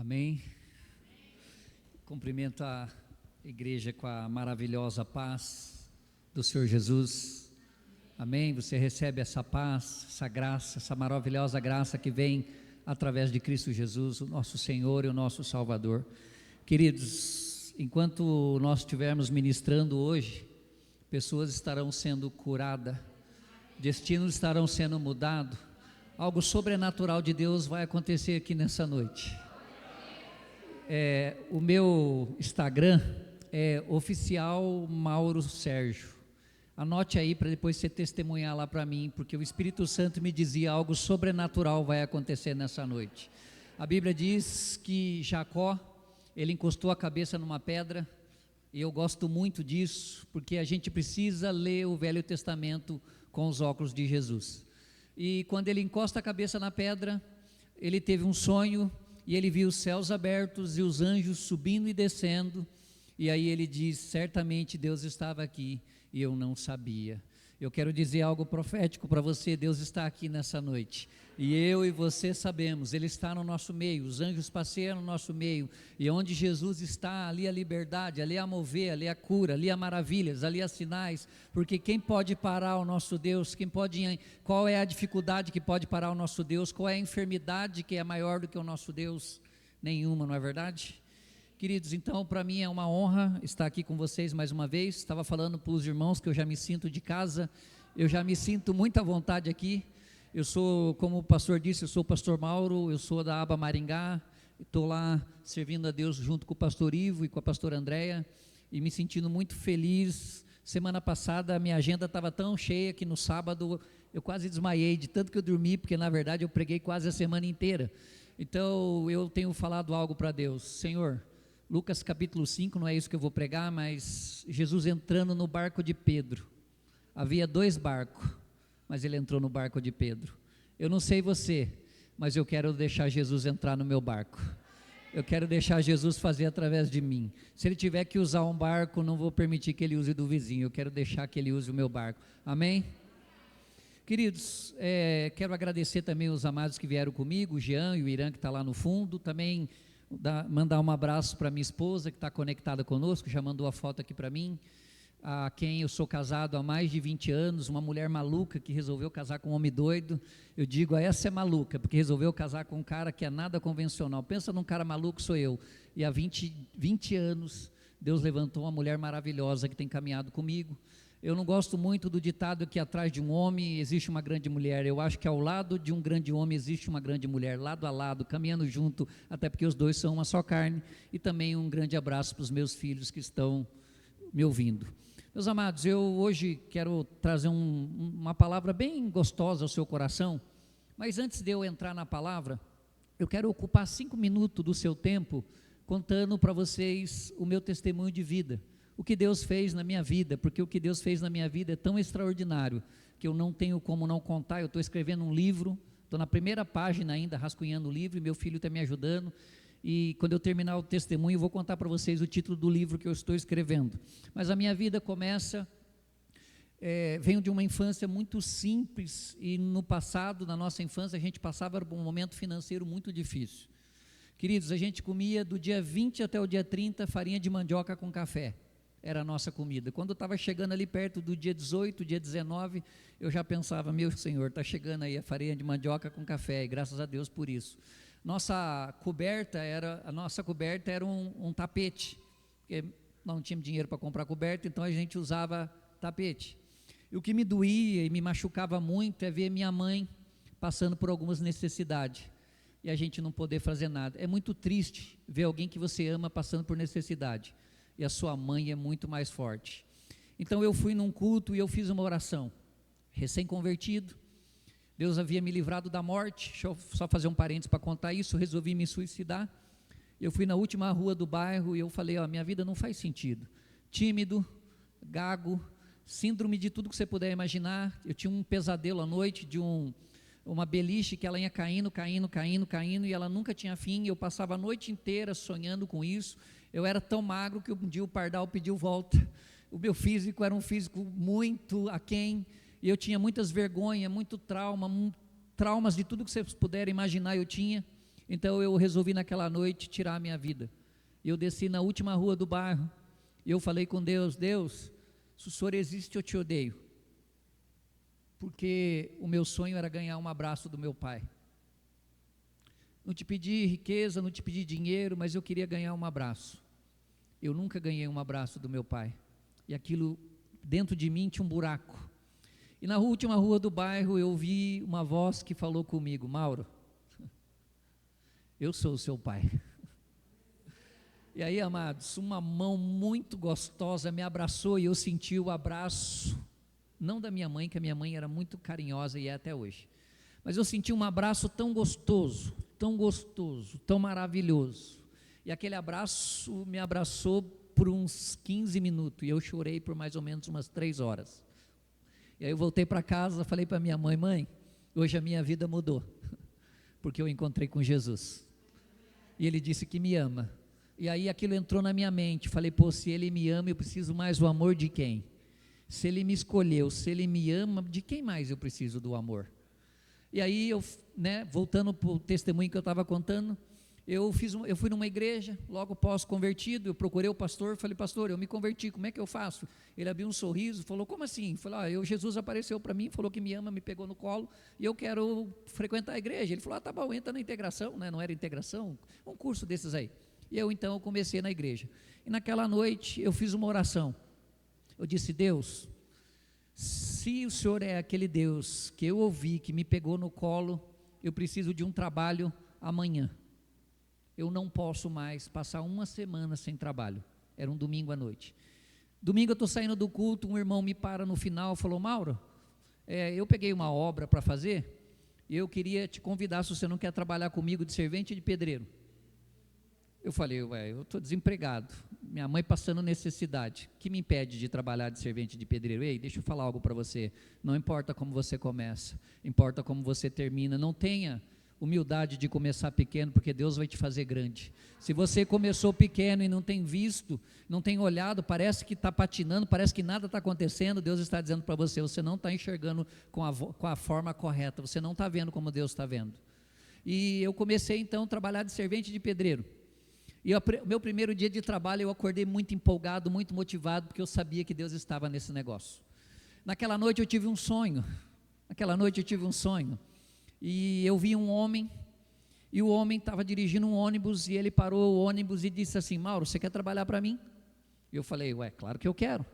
Amém. Cumprimento a igreja com a maravilhosa paz do Senhor Jesus. Amém. Você recebe essa paz, essa graça, essa maravilhosa graça que vem através de Cristo Jesus, o nosso Senhor e o nosso Salvador. Queridos, enquanto nós estivermos ministrando hoje, pessoas estarão sendo curadas, destinos estarão sendo mudados, algo sobrenatural de Deus vai acontecer aqui nessa noite. O meu Instagram é oficial Mauro Sérgio. Anote aí para depois você testemunhar lá para mim, porque o Espírito Santo me dizia algo sobrenatural vai acontecer nessa noite. A Bíblia diz que Jacó, ele encostou a cabeça numa pedra, e eu gosto muito disso, porque a gente precisa ler o Velho Testamento com os óculos de Jesus. E quando ele encosta a cabeça na pedra, ele teve um sonho, e ele viu os céus abertos e os anjos subindo e descendo, e aí ele diz, certamente Deus estava aqui, e eu não sabia. Eu quero dizer algo profético para você, Deus está aqui nessa noite, e eu e você sabemos, Ele está no nosso meio, os anjos passeiam no nosso meio, e onde Jesus está, ali a liberdade, ali a mover, ali a cura, ali a maravilhas, ali há sinais, porque quem pode parar o nosso Deus, qual é a dificuldade que pode parar o nosso Deus, qual é a enfermidade que é maior do que o nosso Deus? Nenhuma, não é verdade? Queridos, então para mim é uma honra estar aqui com vocês mais uma vez. Estava falando para os irmãos que eu já me sinto de casa, eu já me sinto muito à vontade aqui. Eu sou, como o pastor disse, eu sou o pastor Mauro, eu sou da Aba Maringá, estou lá servindo a Deus junto com o pastor Ivo e com a pastora Andréia, e me sentindo muito feliz. Semana passada a minha agenda estava tão cheia que no sábado eu quase desmaiei de tanto que eu dormi, porque na verdade eu preguei quase a semana inteira. Então eu tenho falado algo para Deus, Senhor, Lucas capítulo 5, não é isso que eu vou pregar, mas Jesus entrando no barco de Pedro. Havia 2 barcos, mas ele entrou no barco de Pedro. Eu não sei você, mas eu quero deixar Jesus entrar no meu barco. Eu quero deixar Jesus fazer através de mim. Se ele tiver que usar um barco, não vou permitir que ele use do vizinho, eu quero deixar que ele use o meu barco. Amém? Queridos, quero agradecer também os amados que vieram comigo, o Jean e o Irã que está lá no fundo, também mandar um abraço para minha esposa que está conectada conosco, já mandou a foto aqui para mim, a quem eu sou casado há mais de 20 anos, uma mulher maluca que resolveu casar com um homem doido. Eu digo, essa é maluca, porque resolveu casar com um cara que é nada convencional. Pensa num cara maluco, sou eu. E há 20 anos Deus levantou uma mulher maravilhosa que tem caminhado comigo. Eu não gosto muito do ditado que atrás de um homem existe uma grande mulher. Eu acho que ao lado de um grande homem existe uma grande mulher, lado a lado, caminhando junto, até porque os dois são uma só carne. E também um grande abraço para os meus filhos que estão me ouvindo. Meus amados, eu hoje quero trazer uma palavra bem gostosa ao seu coração, mas antes de eu entrar na palavra, eu quero ocupar 5 minutos do seu tempo contando para vocês o meu testemunho de vida. O que Deus fez na minha vida, porque o que Deus fez na minha vida é tão extraordinário, que eu não tenho como não contar. Eu estou escrevendo um livro, estou na primeira página ainda, rascunhando o livro, e meu filho está me ajudando, e quando eu terminar o testemunho, eu vou contar para vocês o título do livro que eu estou escrevendo. Mas a minha vida começa, venho de uma infância muito simples, e no passado, na nossa infância, a gente passava por um momento financeiro muito difícil. Queridos, a gente comia do dia 20 até o dia 30, farinha de mandioca com café. Era a nossa comida. Quando eu estava chegando ali perto do dia 18, dia 19, eu já pensava, meu Senhor, está chegando aí a farinha de mandioca com café, e graças a Deus por isso. Nossa coberta era um tapete, porque não tínhamos dinheiro para comprar coberta, então a gente usava tapete. E o que me doía e me machucava muito é ver minha mãe passando por algumas necessidades, e a gente não poder fazer nada. É muito triste ver alguém que você ama passando por necessidade, e a sua mãe é muito mais forte. Então eu fui num culto e eu fiz uma oração, recém-convertido, Deus havia me livrado da morte. Deixa eu só fazer um parênteses para contar isso. Resolvi me suicidar. Eu fui na última rua do bairro e eu falei, minha vida não faz sentido. Tímido, gago, síndrome de tudo que você puder imaginar. Eu tinha um pesadelo à noite de uma beliche que ela ia caindo, e ela nunca tinha fim. Eu passava a noite inteira sonhando com isso. Eu era tão magro que um dia o pardal pediu volta. O meu físico era um físico muito aquém, e eu tinha muitas vergonhas, muito trauma, traumas de tudo que vocês puderem imaginar eu tinha. Então eu resolvi naquela noite tirar a minha vida. Eu desci na última rua do bairro, e eu falei com Deus: Deus, se o Senhor existe, eu te odeio, porque o meu sonho era ganhar um abraço do meu pai. Não te pedi riqueza, não te pedi dinheiro, mas eu queria ganhar um abraço. Eu nunca ganhei um abraço do meu pai, e aquilo dentro de mim tinha um buraco. E na última rua do bairro eu ouvi uma voz que falou comigo: Mauro, eu sou o seu pai. E aí, amados, uma mão muito gostosa me abraçou, e eu senti o abraço, não da minha mãe, que a minha mãe era muito carinhosa e é até hoje, mas eu senti um abraço tão gostoso, tão maravilhoso, e aquele abraço me abraçou por uns 15 minutos, e eu chorei por mais ou menos umas 3 horas, e aí eu voltei para casa, falei para minha mãe: mãe, hoje a minha vida mudou, porque eu encontrei com Jesus, e Ele disse que me ama. E aí aquilo entrou na minha mente, falei: pô, se Ele me ama, eu preciso mais do amor de quem? Se Ele me escolheu, se Ele me ama, de quem mais eu preciso do amor? E aí eu, voltando para o testemunho que eu estava contando, eu fui numa igreja, logo pós-convertido, eu procurei o pastor, falei: pastor, eu me converti, como é que eu faço? Ele abriu um sorriso, falou: como assim? Falei: Jesus apareceu para mim, falou que me ama, me pegou no colo, e eu quero frequentar a igreja. Ele falou: tá bom, entra na integração, não era integração, um curso desses aí. E eu então comecei na igreja, e naquela noite eu fiz uma oração, eu disse: Deus, se o Senhor é aquele Deus que eu ouvi, que me pegou no colo, eu preciso de um trabalho amanhã, eu não posso mais passar uma semana sem trabalho. Era um domingo à noite, domingo eu estou saindo do culto, um irmão me para no final, falou: Mauro, eu peguei uma obra para fazer, e eu queria te convidar, se você não quer trabalhar comigo de servente de pedreiro. Eu falei: eu estou desempregado, minha mãe passando necessidade, que me impede de trabalhar de servente de pedreiro? Ei, deixa eu falar algo para você, não importa como você começa, importa como você termina. Não tenha humildade de começar pequeno, porque Deus vai te fazer grande. Se você começou pequeno e não tem visto, não tem olhado, parece que está patinando, parece que nada está acontecendo, Deus está dizendo para você: você não está enxergando com a forma correta, você não está vendo como Deus está vendo. E eu comecei então a trabalhar de servente de pedreiro. E o meu primeiro dia de trabalho eu acordei muito empolgado, muito motivado, porque eu sabia que Deus estava nesse negócio. Naquela noite eu tive um sonho, e eu vi um homem, e o homem estava dirigindo um ônibus, e ele parou o ônibus e disse assim: Mauro, você quer trabalhar para mim? E eu falei: claro que eu quero.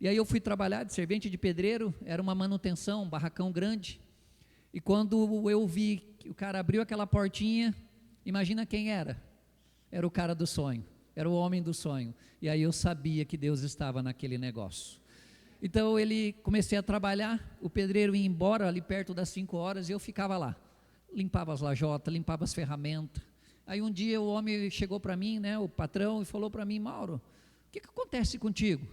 E aí eu fui trabalhar de servente de pedreiro, era uma manutenção, um barracão grande, e quando eu vi que o cara abriu aquela portinha, imagina quem era? Era o cara do sonho, era o homem do sonho, e aí eu sabia que Deus estava naquele negócio. Então comecei a trabalhar, o pedreiro ia embora ali perto das 5 horas, e eu ficava lá, limpava as lajotas, limpava as ferramentas. Aí um dia o homem chegou para mim, o patrão, e falou para mim: Mauro, o que acontece contigo?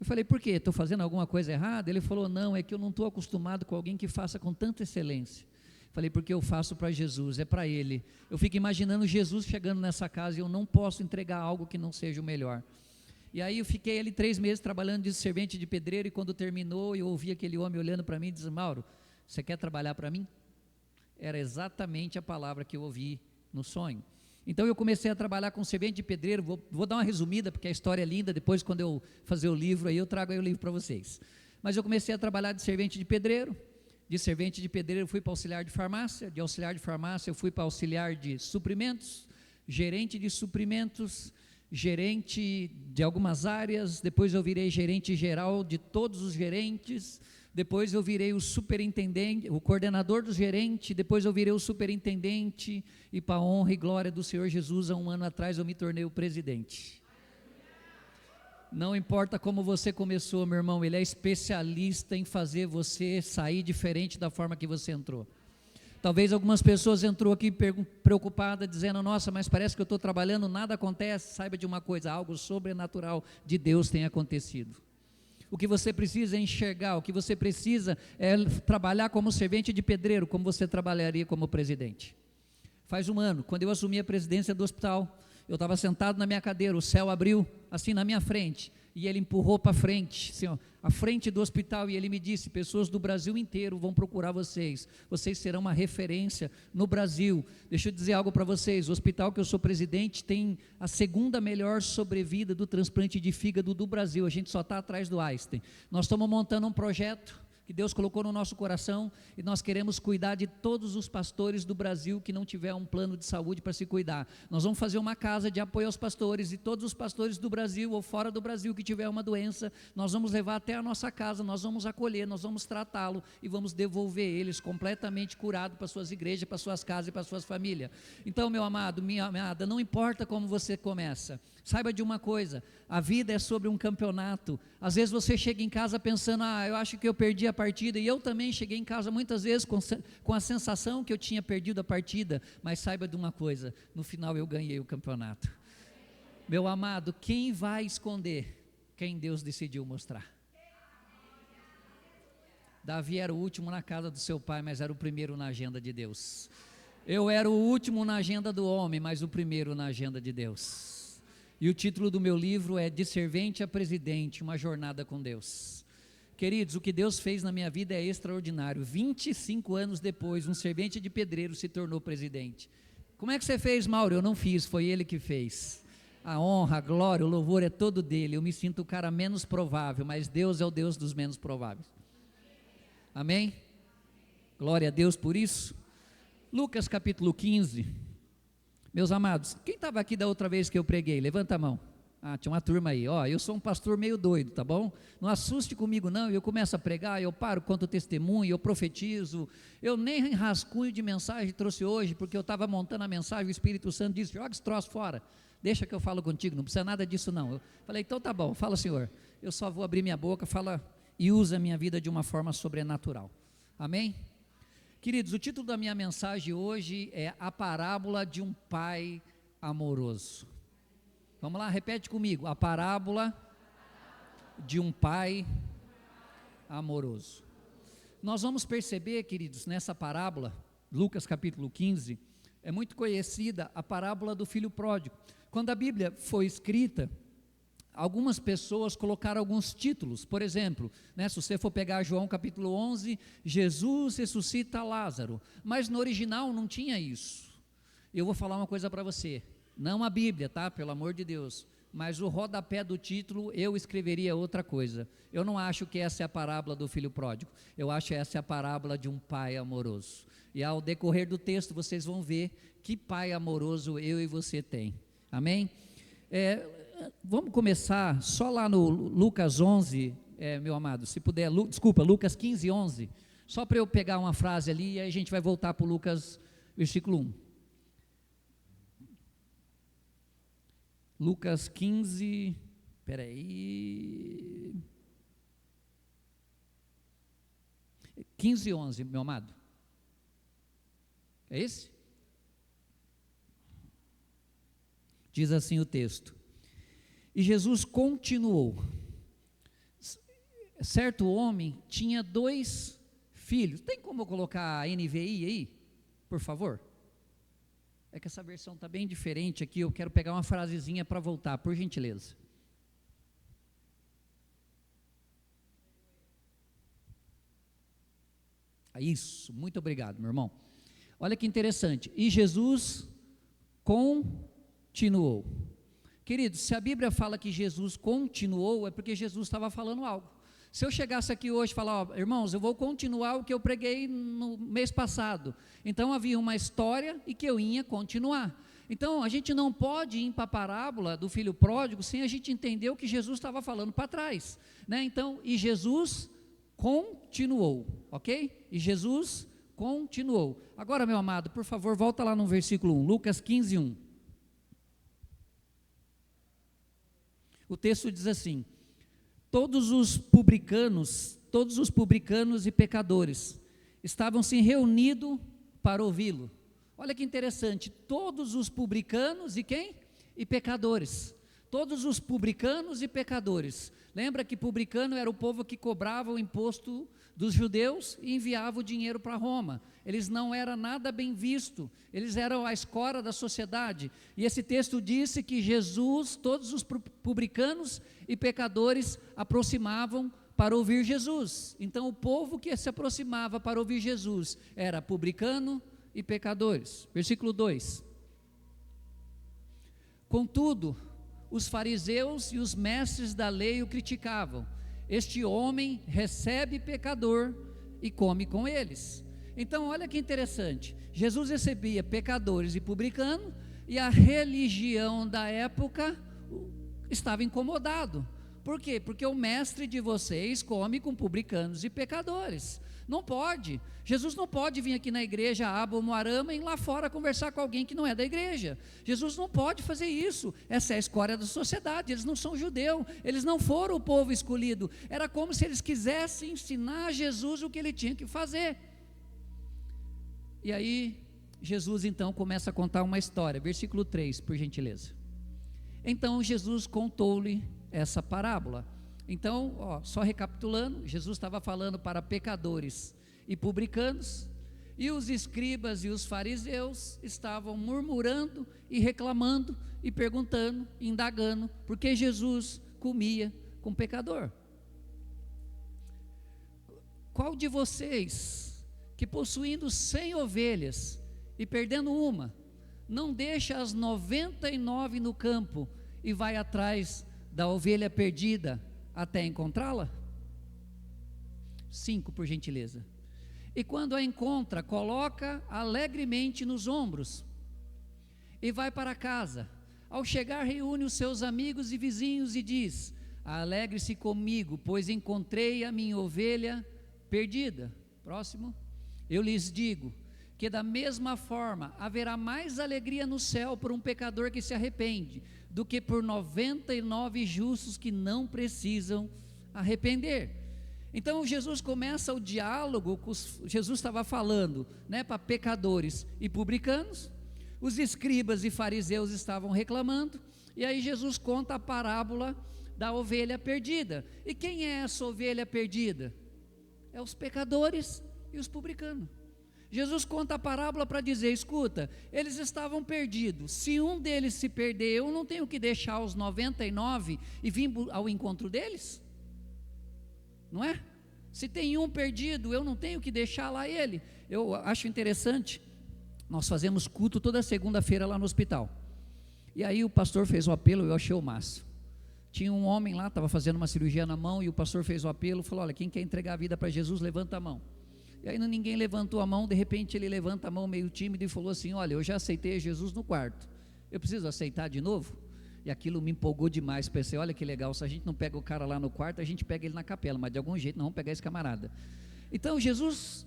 Eu falei: por quê? Estou fazendo alguma coisa errada? Ele falou: não, é que eu não estou acostumado com alguém que faça com tanta excelência. Falei: porque eu faço para Jesus, é para Ele. Eu fico imaginando Jesus chegando nessa casa, e eu não posso entregar algo que não seja o melhor. E aí eu fiquei ali 3 meses trabalhando de servente de pedreiro, e quando terminou, eu ouvi aquele homem olhando para mim e dizendo: Mauro, você quer trabalhar para mim? Era exatamente a palavra que eu ouvi no sonho. Então eu comecei a trabalhar com servente de pedreiro. Vou dar uma resumida, porque a história é linda, depois quando eu fazer o livro, aí eu trago aí o livro para vocês. Mas eu comecei a trabalhar de servente de pedreiro. De servente de pedreiro eu fui para auxiliar de farmácia, de auxiliar de farmácia eu fui para auxiliar de suprimentos, gerente de suprimentos, gerente de algumas áreas, depois eu virei gerente geral de todos os gerentes, depois eu virei o superintendente, o coordenador dos gerentes, depois eu virei o superintendente, e para a honra e glória do Senhor Jesus, há 1 ano atrás eu me tornei o presidente. Não importa como você começou, meu irmão, Ele é especialista em fazer você sair diferente da forma que você entrou. Talvez algumas pessoas entrou aqui preocupada, dizendo: nossa, mas parece que eu estou trabalhando, nada acontece. Saiba de uma coisa: algo sobrenatural de Deus tem acontecido. O que você precisa é enxergar, o que você precisa é trabalhar como servente de pedreiro, como você trabalharia como presidente. Faz 1 ano, quando eu assumi a presidência do hospital, eu estava sentado na minha cadeira, o céu abriu assim na minha frente, e ele empurrou para frente, assim, ó, a frente do hospital, e ele me disse: pessoas do Brasil inteiro vão procurar vocês serão uma referência no Brasil. Deixa eu dizer algo para vocês: o hospital que eu sou presidente tem a segunda melhor sobrevida do transplante de fígado do Brasil, a gente só está atrás do Einstein. Nós estamos montando um projeto que Deus colocou no nosso coração, e nós queremos cuidar de todos os pastores do Brasil que não tiver um plano de saúde para se cuidar. Nós vamos fazer uma casa de apoio aos pastores, e todos os pastores do Brasil ou fora do Brasil que tiver uma doença, nós vamos levar até a nossa casa, nós vamos acolher, nós vamos tratá-lo e vamos devolver eles completamente curados para suas igrejas, para suas casas e para suas famílias. Então, meu amado, minha amada, não importa como você começa, saiba de uma coisa: a vida é sobre um campeonato. Às vezes você chega em casa pensando: eu acho que eu perdi a partida, e eu também cheguei em casa muitas vezes com a sensação que eu tinha perdido a partida, mas saiba de uma coisa: no final eu ganhei o campeonato. Meu amado, quem vai esconder quem Deus decidiu mostrar? Davi era o último na casa do seu pai, mas era o primeiro na agenda de Deus. Eu era o último na agenda do homem, mas o primeiro na agenda de Deus. E o título do meu livro é De Servente a Presidente, uma jornada com Deus. Queridos, o que Deus fez na minha vida é extraordinário. 25 anos depois, um servente de pedreiro se tornou presidente. Como é que você fez, Mauro? Eu não fiz, foi ele que fez. A honra, a glória, o louvor é todo dele. Eu me sinto o cara menos provável, mas Deus é o Deus dos menos prováveis. Amém? Glória a Deus por isso. Lucas capítulo 15. Meus amados, quem estava aqui da outra vez que eu preguei? Levanta a mão. Tinha uma turma aí. Eu sou um pastor meio doido, tá bom? Não assuste comigo não, eu começo a pregar, eu paro, conto testemunho, eu profetizo. Eu nem rascunho de mensagem trouxe hoje, porque eu estava montando a mensagem, o Espírito Santo disse: joga esse troço fora, deixa que eu falo contigo, não precisa nada disso não. Eu falei: então tá bom, fala, Senhor, eu só vou abrir minha boca, fala e usa a minha vida de uma forma sobrenatural. Amém? Queridos, o título da minha mensagem hoje é A Parábola de um Pai Amoroso. Vamos lá, repete comigo: a parábola de um Pai Amoroso. Nós vamos perceber, queridos, nessa parábola, Lucas capítulo 15, é muito conhecida a parábola do filho pródigo. Quando a Bíblia foi escrita, algumas pessoas colocaram alguns títulos. Por exemplo, se você for pegar João capítulo 11, Jesus ressuscita Lázaro, mas no original não tinha isso. Eu vou falar uma coisa para você, não a Bíblia, tá? Pelo amor de Deus, mas o rodapé do título eu escreveria outra coisa. Eu não acho que essa é a parábola do filho pródigo, eu acho que essa é a parábola de um pai amoroso. E ao decorrer do texto vocês vão ver que pai amoroso eu e você tem. Amém? Vamos começar só lá no Lucas 11, meu amado, se puder, Lucas 15, 11, só para eu pegar uma frase ali, e aí a gente vai voltar para o Lucas, versículo 1. Lucas 15, peraí, 15, 11, meu amado, é esse? Diz assim o texto: e Jesus continuou. Certo homem tinha 2 filhos. Tem como colocar a NVI aí, por favor? É que essa versão está bem diferente aqui, eu quero pegar uma frasezinha para voltar, por gentileza. Isso, muito obrigado, meu irmão. Olha que interessante. E Jesus continuou. Queridos, se a Bíblia fala que Jesus continuou, é porque Jesus estava falando algo. Se eu chegasse aqui hoje e falar: irmãos, eu vou continuar o que eu preguei no mês passado, então havia uma história e que eu ia continuar. Então a gente não pode ir para a parábola do filho pródigo sem a gente entender o que Jesus estava falando para trás, Então, e Jesus continuou, ok? E Jesus continuou. Agora, meu amado, por favor, volta lá no versículo 1, Lucas 15, 1. O texto diz assim: todos os publicanos e pecadores estavam se reunidos para ouvi-lo. Olha que interessante, todos os publicanos e quem? E pecadores. Todos os publicanos e pecadores. Lembra que publicano era o povo que cobrava o imposto dos judeus e enviava o dinheiro para Roma. Eles não eram nada bem vistos, eles eram a escória da sociedade. E esse texto disse que Jesus, todos os publicanos e pecadores aproximavam para ouvir Jesus. Então o povo que se aproximava para ouvir Jesus era publicano e pecadores. Versículo 2. Contudo, os fariseus e os mestres da lei o criticavam. Este homem recebe pecador e come com eles. Então olha que interessante, Jesus recebia pecadores e publicanos, e a religião da época estava incomodado. Por quê? Porque o mestre de vocês come com publicanos e pecadores. Não pode, Jesus não pode vir aqui na igreja Aba ou Moarama e ir lá fora conversar com alguém que não é da igreja. Jesus não pode fazer isso, essa é a escória da sociedade, eles não são judeus, eles não foram o povo escolhido, era como se eles quisessem ensinar a Jesus o que ele tinha que fazer. E aí, Jesus então começa a contar uma história, versículo 3, por gentileza. Então Jesus contou-lhe essa parábola. Então, só recapitulando, Jesus estava falando para pecadores e publicanos, e os escribas e os fariseus estavam murmurando e reclamando e perguntando, indagando, porque Jesus comia com pecador. Qual de vocês, que possuindo 100 ovelhas e perdendo uma, não deixa as 99 no campo e vai atrás da ovelha perdida até encontrá-la? 5, por gentileza. E quando a encontra, coloca alegremente nos ombros e vai para casa. Ao chegar, reúne os seus amigos e vizinhos e diz: alegre-se comigo, pois encontrei a minha ovelha perdida. Próximo. Eu lhes digo que da mesma forma haverá mais alegria no céu por um pecador que se arrepende, do que por 99 justos que não precisam arrepender. Então Jesus começa o diálogo, Jesus estava falando, para pecadores e publicanos, os escribas e fariseus estavam reclamando, e aí Jesus conta a parábola da ovelha perdida. E quem é essa ovelha perdida? É os pecadores e os publicanos. Jesus conta a parábola para dizer: escuta, eles estavam perdidos, se um deles se perder, eu não tenho que deixar os 99 e vir ao encontro deles? Não é? Se tem um perdido, eu não tenho que deixar lá ele. Eu acho interessante, nós fazemos culto toda segunda-feira lá no hospital, e aí o pastor fez o apelo, eu achei o máximo. Tinha um homem lá, estava fazendo uma cirurgia na mão, e o pastor fez o apelo, falou: olha, quem quer entregar a vida para Jesus, levanta a mão. E aí ninguém levantou a mão, de repente ele levanta a mão meio tímido e falou assim: olha, eu já aceitei Jesus no quarto, eu preciso aceitar de novo? E aquilo me empolgou demais, pensei: olha que legal, se a gente não pega o cara lá no quarto, a gente pega ele na capela, mas de algum jeito nós vamos pegar esse camarada. Então Jesus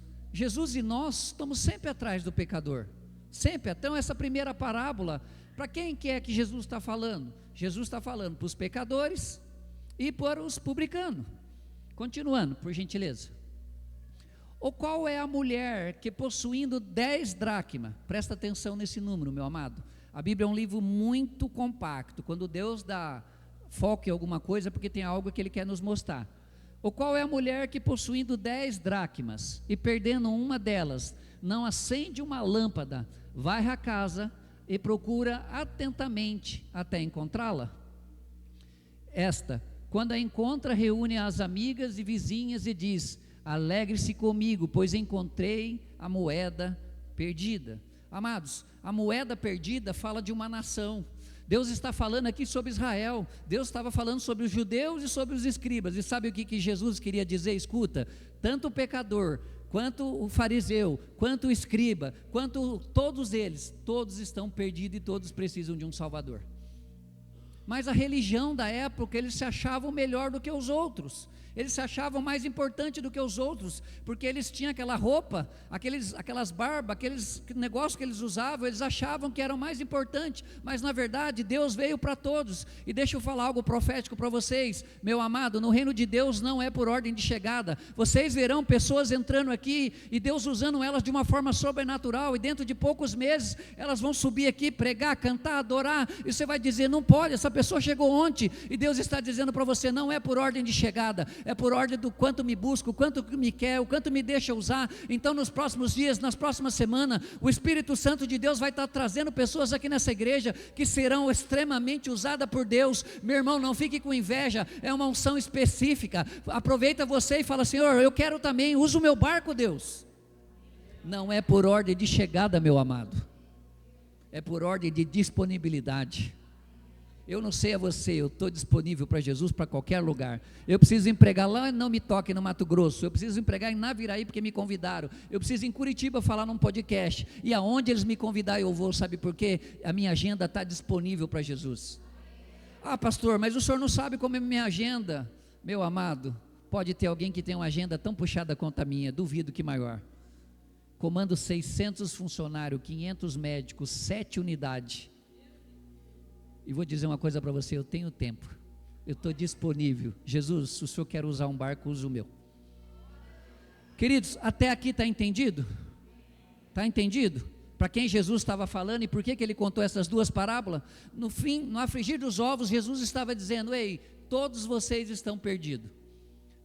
e nós estamos sempre atrás do pecador, sempre. Então essa primeira parábola, para quem que é que Jesus está falando? Jesus está falando para os pecadores e para os publicanos. Continuando, por gentileza. Ou qual é a mulher que possuindo 10 dracmas, presta atenção nesse número, meu amado, a Bíblia é um livro muito compacto, quando Deus dá foco em alguma coisa, porque tem algo que Ele quer nos mostrar. Ou qual é a mulher que possuindo 10 dracmas, e perdendo uma delas, não acende uma lâmpada, vai à casa e procura atentamente até encontrá-la? Esta, quando a encontra, reúne as amigas e vizinhas e diz: alegre-se comigo, pois encontrei a moeda perdida. Amados, a moeda perdida fala de uma nação. Deus está falando aqui sobre Israel. Deus estava falando sobre os judeus e sobre os escribas. E sabe o que Jesus queria dizer? Escuta, tanto o pecador, quanto o fariseu, quanto o escriba, quanto todos eles, todos estão perdidos e todos precisam de um Salvador. Mas a religião da época, eles se achavam melhor do que os outros, eles se achavam mais importante do que os outros, porque eles tinham aquela roupa, aquelas barbas, aqueles negócios que eles usavam, eles achavam que eram mais importantes, mas na verdade Deus veio para todos. E deixa eu falar algo profético para vocês, meu amado, no reino de Deus não é por ordem de chegada. Vocês verão pessoas entrando aqui, e Deus usando elas de uma forma sobrenatural, e dentro de poucos meses, elas vão subir aqui, pregar, cantar, adorar, e você vai dizer: não pode, essa pessoa chegou ontem, e Deus está dizendo para você, não é por ordem de chegada, é por ordem do quanto me busca, o quanto me quer, o quanto me deixa usar. Então nos próximos dias, nas próximas semanas, o Espírito Santo de Deus vai estar trazendo pessoas aqui nessa igreja, que serão extremamente usadas por Deus. Meu irmão, não fique com inveja, é uma unção específica. Aproveita você e fala, Senhor, eu quero também, usa o meu barco, Deus. Não é por ordem de chegada, meu amado, é por ordem de disponibilidade. Eu não sei a você, eu estou disponível para Jesus para qualquer lugar. Eu preciso empregar lá, não me toque, no Mato Grosso. Eu preciso empregar em Naviraí porque me convidaram. Eu preciso em Curitiba falar num podcast. E aonde eles me convidarem eu vou, sabe por quê? A minha agenda está disponível para Jesus. Ah, pastor, mas o senhor não sabe como é minha agenda. Meu amado, pode ter alguém que tem uma agenda tão puxada quanto a minha, duvido que maior. Comando 600 funcionários, 500 médicos, 7 unidades. E vou dizer uma coisa para você, eu tenho tempo, eu estou disponível. Jesus, se o senhor quer usar um barco, use o meu. Queridos, até aqui está entendido? Está entendido? Para quem Jesus estava falando e por que ele contou essas duas parábolas? No fim, no afligir dos ovos, Jesus estava dizendo, ei, todos vocês estão perdidos.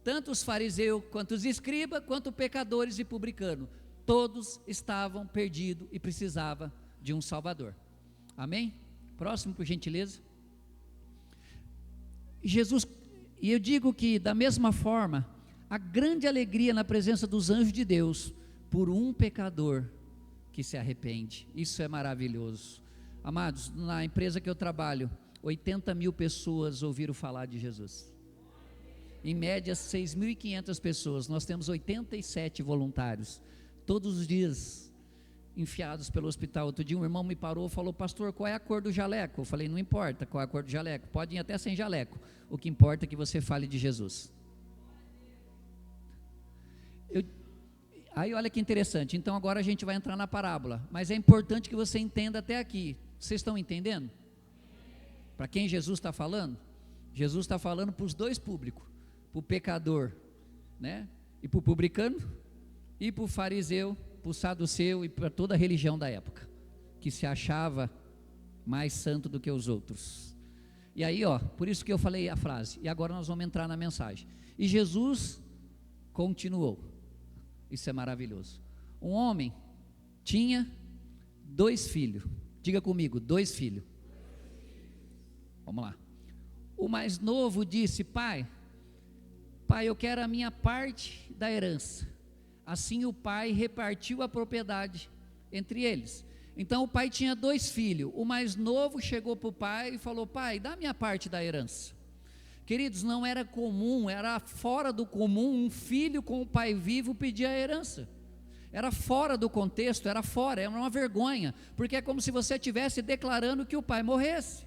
Tanto os fariseus, quanto os escribas, quanto pecadores e publicanos. Todos estavam perdidos e precisavam de um Salvador. Amém? Próximo, por gentileza. Jesus, e eu digo que da mesma forma, a grande alegria na presença dos anjos de Deus, por um pecador que se arrepende, isso é maravilhoso. Amados, na empresa que eu trabalho, 80 mil pessoas ouviram falar de Jesus. Em média 6.500 pessoas, nós temos 87 voluntários, todos os dias enfiados pelo hospital. Outro dia um irmão me parou e falou, pastor, qual é a cor do jaleco? Eu falei, não importa qual é a cor do jaleco, pode ir até sem jaleco, o que importa é que você fale de Jesus. Aí olha que interessante, então agora a gente vai entrar na parábola, mas é importante que você entenda até aqui. Vocês estão entendendo? Para quem Jesus está falando? Jesus está falando para os dois públicos, para o pecador, né? E para o publicano, e para o fariseu, para o saduceu e para toda a religião da época, que se achava mais santo do que os outros. E aí, por isso que eu falei a frase, e agora nós vamos entrar na mensagem. E Jesus continuou, isso é maravilhoso. Um homem tinha 2 filhos, diga comigo, 2 filhos. Vamos lá. O mais novo disse, pai, eu quero a minha parte da herança. Assim o pai repartiu a propriedade entre eles. Então o pai tinha 2 filhos, o mais novo chegou para o pai e falou, pai, dá a minha parte da herança. Queridos, não era comum, era fora do comum um filho com o pai vivo pedir a herança. Era fora do contexto, era uma vergonha, porque é como se você estivesse declarando que o pai morresse.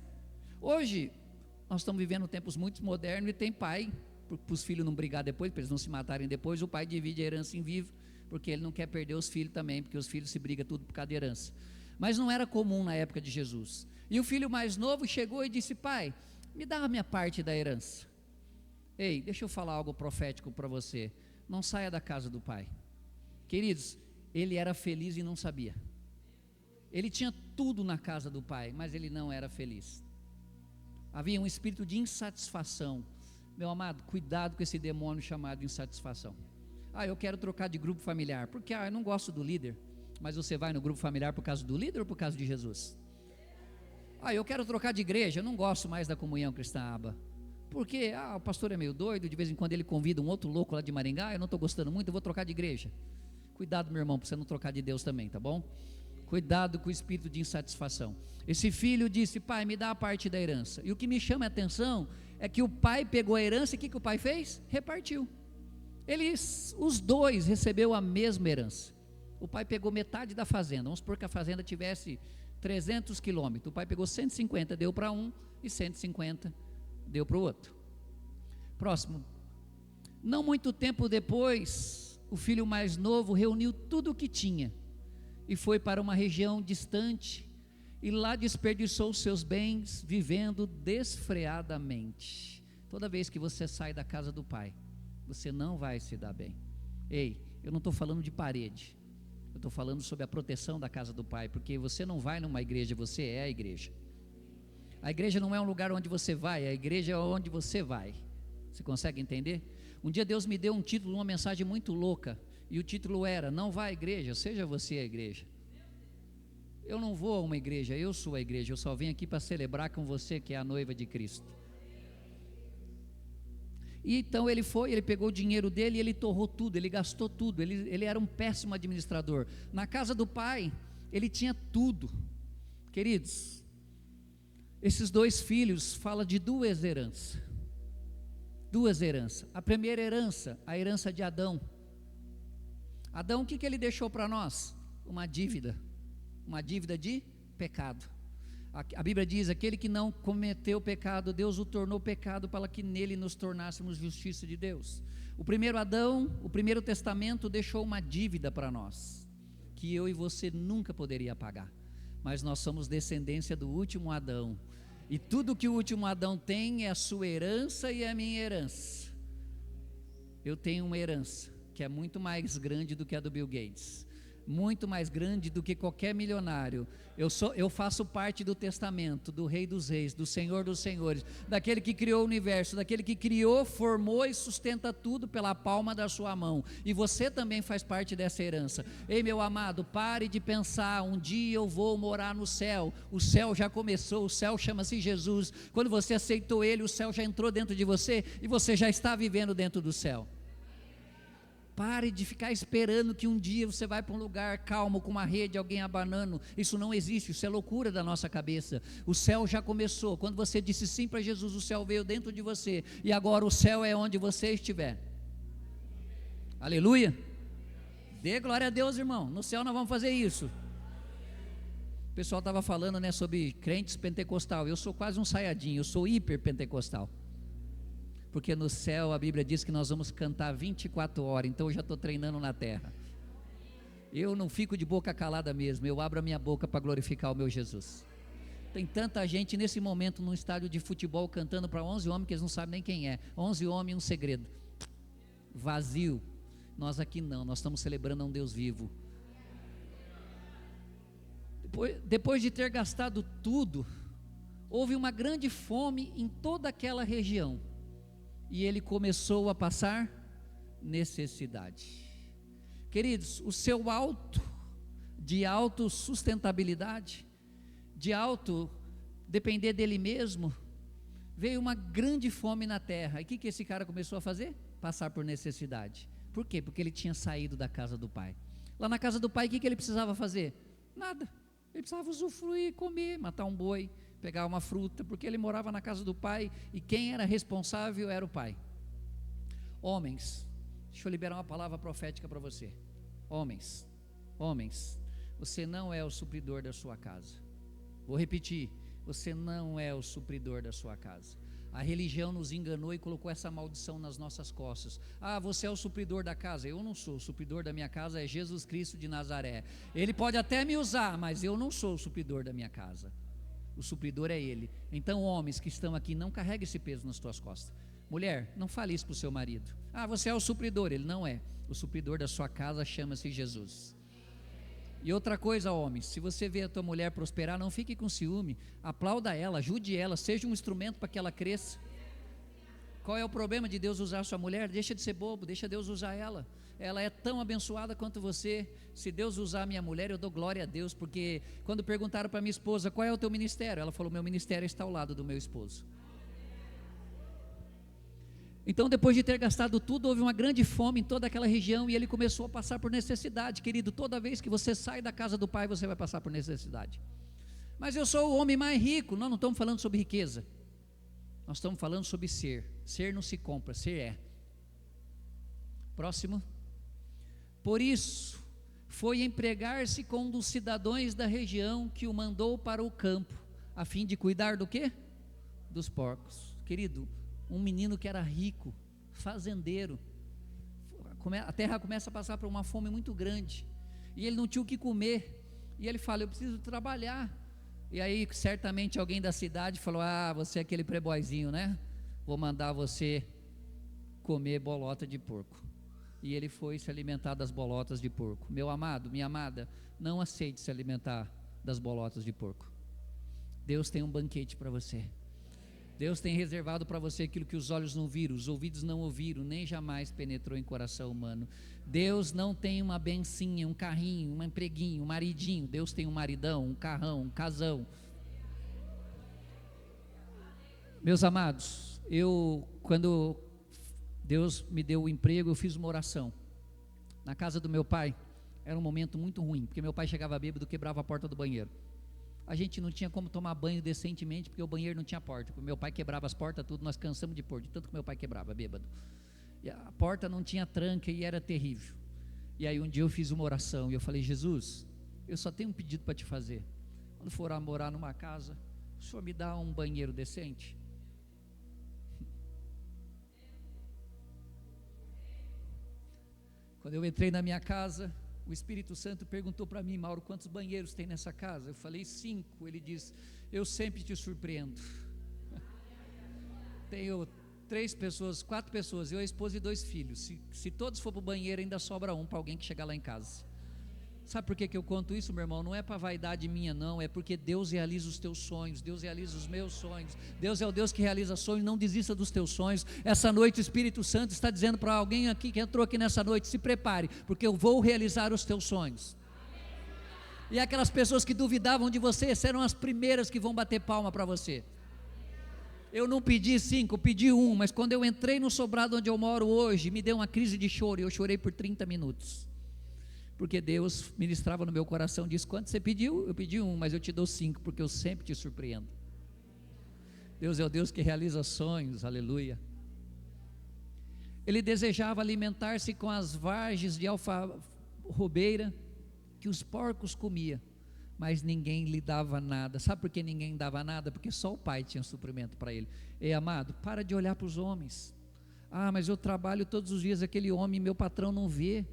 Hoje, nós estamos vivendo tempos muito modernos e tem pai, para os filhos não brigar depois, para eles não se matarem depois, o pai divide a herança em vivo, porque ele não quer perder os filhos também, porque os filhos se brigam tudo por causa de herança. Mas não era comum na época de Jesus. E o filho mais novo chegou e disse, pai, me dá a minha parte da herança. Ei, deixa eu falar algo profético para você, não saia da casa do pai. Queridos, ele era feliz e não sabia. Ele tinha tudo na casa do pai, mas ele não era feliz. Havia um espírito de insatisfação. Meu amado, cuidado com esse demônio chamado insatisfação. Eu quero trocar de grupo familiar, porque eu não gosto do líder. Mas você vai no grupo familiar por causa do líder ou por causa de Jesus? Eu quero trocar de igreja, eu não gosto mais da comunhão cristã aba. Porque, o pastor é meio doido, de vez em quando ele convida um outro louco lá de Maringá, eu não estou gostando muito, eu vou trocar de igreja. Cuidado, meu irmão, para você não trocar de Deus também, tá bom? Cuidado com o espírito de insatisfação. Esse filho disse, pai, me dá a parte da herança. E o que me chama a atenção é que o pai pegou a herança e o que o pai fez? Repartiu. Os dois recebeu a mesma herança. O pai pegou metade da fazenda, vamos supor que a fazenda tivesse 300 quilômetros, o pai pegou 150, deu para um, e 150 deu para o outro. Próximo. Não muito tempo depois, o filho mais novo reuniu tudo o que tinha, e foi para uma região distante, e lá desperdiçou os seus bens, vivendo desfreadamente. Toda vez que você sai da casa do pai, você não vai se dar bem. Ei, eu não estou falando de parede, eu estou falando sobre a proteção da casa do pai, porque você não vai numa igreja, você é a igreja. A igreja não é um lugar onde você vai, a igreja é onde você vai. Você consegue entender? Um dia Deus me deu um título, uma mensagem muito louca, e o título era: não vá à igreja, seja você a igreja. Eu não vou a uma igreja, eu sou a igreja, eu só vim aqui para celebrar com você que é a noiva de Cristo. E então ele pegou o dinheiro dele e ele torrou tudo, ele gastou tudo, ele era um péssimo administrador. Na casa do pai, ele tinha tudo. Queridos, esses 2 filhos falam de duas heranças. A primeira herança, a herança de Adão. Adão, o que ele deixou para nós? Uma dívida de pecado. A Bíblia diz: aquele que não cometeu pecado, Deus o tornou pecado para que nele nos tornássemos justiça de Deus. O primeiro Adão, o primeiro testamento deixou uma dívida para nós, que eu e você nunca poderia pagar, mas nós somos descendência do último Adão, e tudo que o último Adão tem é a sua herança e a minha herança. Eu tenho uma herança que é muito mais grande do que a do Bill Gates, muito mais grande do que qualquer milionário. Eu faço parte do testamento do Rei dos Reis, do Senhor dos Senhores, daquele que criou o universo, daquele que criou, formou e sustenta tudo pela palma da sua mão, e você também faz parte dessa herança. Ei, meu amado, pare de pensar: um dia eu vou morar no céu. O céu já começou, o céu chama-se Jesus. Quando você aceitou Ele, o céu já entrou dentro de você, e você já está vivendo dentro do céu. Pare de ficar esperando que um dia você vai para um lugar calmo, com uma rede, alguém abanando. Isso não existe, isso é loucura da nossa cabeça. O céu já começou. Quando você disse sim para Jesus, o céu veio dentro de você, e agora o céu é onde você estiver. Aleluia. Dê glória a Deus, irmão. No céu nós vamos fazer isso. O pessoal estava falando, né, sobre crentes pentecostal. Eu sou quase um saiadinho, eu sou hiper pentecostal, porque no céu a Bíblia diz que nós vamos cantar 24 horas, então eu já estou treinando na terra. Eu não fico de boca calada mesmo, eu abro a minha boca para glorificar o meu Jesus. Tem tanta gente nesse momento num estádio de futebol cantando para 11 homens que eles não sabem nem quem é. 11 homens, um segredo. Vazio. Nós aqui não, nós estamos celebrando a um Deus vivo. Depois de ter gastado tudo, houve uma grande fome em toda aquela região, e ele começou a passar necessidade. Queridos, o seu de autossustentabilidade, de depender dele mesmo, veio uma grande fome na terra. E o que esse cara começou a fazer? Passar por necessidade. Por quê? Porque ele tinha saído da casa do pai. Lá na casa do pai, o que ele precisava fazer? Nada. Ele precisava usufruir, comer, matar um boi, pegar uma fruta, porque ele morava na casa do pai, e quem era responsável era o pai. Homens, deixa eu liberar uma palavra profética para você. Homens, você não é o supridor da sua casa. Vou repetir: você não é o supridor da sua casa. A religião nos enganou e colocou essa maldição nas nossas costas. Ah, você é o supridor da casa. Eu não sou. O supridor da minha casa é Jesus Cristo de Nazaré. Ele pode até me usar, mas eu não sou o supridor da minha casa. O supridor é Ele. Então, homens que estão aqui, não carregue esse peso nas tuas costas. Mulher, não fale isso para o seu marido. Ah, você é o supridor. Ele não é. O supridor da sua casa chama-se Jesus. E outra coisa, homens, se você vê a tua mulher prosperar, não fique com ciúme, aplauda ela, ajude ela, seja um instrumento para que ela cresça. Qual é o problema de Deus usar a sua mulher? Deixa de ser bobo, deixa Deus usar ela. Ela é tão abençoada quanto você. Se Deus usar a minha mulher, eu dou glória a Deus, porque quando perguntaram para minha esposa: qual é o teu ministério? Ela falou: meu ministério está ao lado do meu esposo. Então, depois de ter gastado tudo, houve uma grande fome em toda aquela região, e ele começou a passar por necessidade. Querido, toda vez que você sai da casa do pai, você vai passar por necessidade. Mas eu sou o homem mais rico. Nós não estamos falando sobre riqueza, nós estamos falando sobre ser. Ser não se compra, ser é. Próximo. Por isso, foi empregar-se com um dos cidadãos da região, que o mandou para o campo, a fim de cuidar do quê? Dos porcos. Querido, um menino que era rico, fazendeiro, a terra começa a passar por uma fome muito grande, e ele não tinha o que comer, e ele fala: eu preciso trabalhar. E aí certamente alguém da cidade falou: ah, você é aquele playboyzinho, né? Vou mandar você comer bolota de porco. E ele foi se alimentar das bolotas de porco. Meu amado, minha amada, não aceite se alimentar das bolotas de porco. Deus tem um banquete para você. Deus tem reservado para você aquilo que os olhos não viram, os ouvidos não ouviram, nem jamais penetrou em coração humano. Deus não tem uma bencinha, um carrinho, um empreguinho, um maridinho. Deus tem um maridão, um carrão, um casão. Meus amados, quando Deus me deu o emprego, eu fiz uma oração. Na casa do meu pai, era um momento muito ruim, porque meu pai chegava bêbado, quebrava a porta do banheiro. A gente não tinha como tomar banho decentemente, porque o banheiro não tinha porta. Meu pai quebrava as portas, tudo, nós cansamos de pôr, de tanto que meu pai quebrava, bêbado. E a porta não tinha tranca e era terrível. E aí um dia eu fiz uma oração, e eu falei: Jesus, eu só tenho um pedido para te fazer. Quando for morar numa casa, o Senhor me dá um banheiro decente? Quando eu entrei na minha casa, o Espírito Santo perguntou para mim: Mauro, quantos banheiros tem nessa casa? Eu falei: 5. Ele disse: eu sempre te surpreendo. Tenho 4 pessoas, eu, a esposa e 2 filhos. Se todos for para o banheiro, ainda sobra um para alguém que chegar lá em casa. Sabe por que eu conto isso, meu irmão? Não é para vaidade minha, não. É porque Deus realiza os teus sonhos. Deus realiza os meus sonhos. Deus é o Deus que realiza sonhos. Não desista dos teus sonhos. Essa noite o Espírito Santo está dizendo para alguém aqui que entrou aqui nessa noite: se prepare, porque eu vou realizar os teus sonhos. E aquelas pessoas que duvidavam de você serão as primeiras que vão bater palma para você. Eu não pedi 5, pedi 1, mas quando eu entrei no sobrado onde eu moro hoje, me deu uma crise de choro, e eu chorei por 30 minutos. Porque Deus ministrava no meu coração, disse: quanto você pediu? Eu pedi 1, mas eu te dou 5, porque eu sempre te surpreendo. Deus é o Deus que realiza sonhos, aleluia. Ele desejava alimentar-se com as vargens de alfarrobeira que os porcos comiam, mas ninguém lhe dava nada. Sabe por que ninguém dava nada? Porque só o Pai tinha suprimento para ele. Ei, amado, para de olhar para os homens. Ah, mas eu trabalho todos os dias, aquele homem, meu patrão não vê.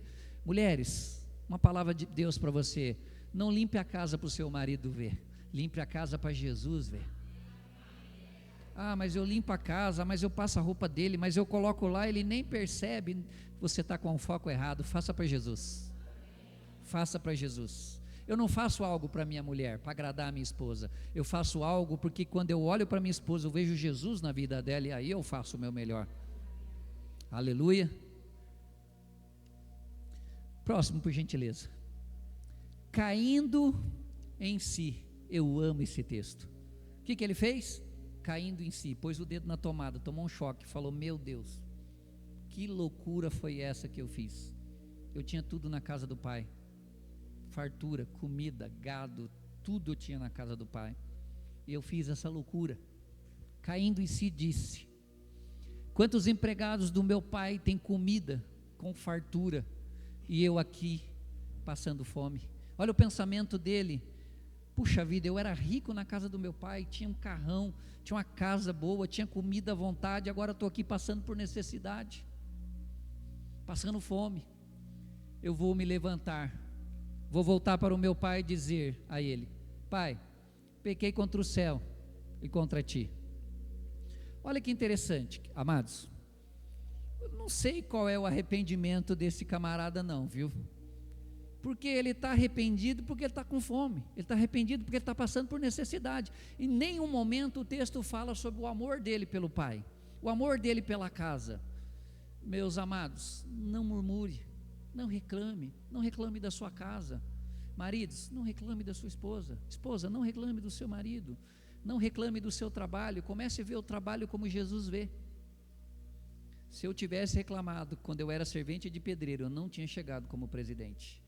Mulheres, uma palavra de Deus para você: não limpe a casa para o seu marido ver, limpe a casa para Jesus ver. Ah, mas eu limpo a casa, mas eu passo a roupa dele, mas eu coloco lá, ele nem percebe. Você está com o foco errado. Faça para Jesus. Faça para Jesus. Eu não faço algo para minha mulher, para agradar a minha esposa. Eu faço algo porque quando eu olho para minha esposa, eu vejo Jesus na vida dela, e aí eu faço o meu melhor. Aleluia. Próximo, por gentileza. Caindo em si. Eu amo esse texto. O que ele fez? Caindo em si, pôs o dedo na tomada, tomou um choque, falou: meu Deus, que loucura foi essa que eu fiz? Eu tinha tudo na casa do Pai, fartura, comida, gado, tudo eu tinha na casa do Pai, e eu fiz essa loucura. Caindo em si, disse: quantos empregados do meu pai têm comida com fartura, e eu aqui passando fome? Olha o pensamento dele: puxa vida, eu era rico na casa do meu pai, tinha um carrão, tinha uma casa boa, tinha comida à vontade, agora estou aqui passando por necessidade, passando fome. Eu vou me levantar, vou voltar para o meu pai e dizer a ele: Pai, pequei contra o céu e contra ti. Olha que interessante, amados. Eu não sei qual é o arrependimento desse camarada não, viu? Porque ele está arrependido porque ele está com fome, ele está arrependido porque ele está passando por necessidade. Em nenhum momento o texto fala sobre o amor dele pelo pai, o amor dele pela casa. Meus amados, não murmure, não reclame da sua casa. Maridos, não reclame da sua esposa. Esposa, não reclame do seu marido. Não reclame do seu trabalho. Comece a ver o trabalho como Jesus vê. Se eu tivesse reclamado quando eu era servente de pedreiro, eu não tinha chegado como presidente.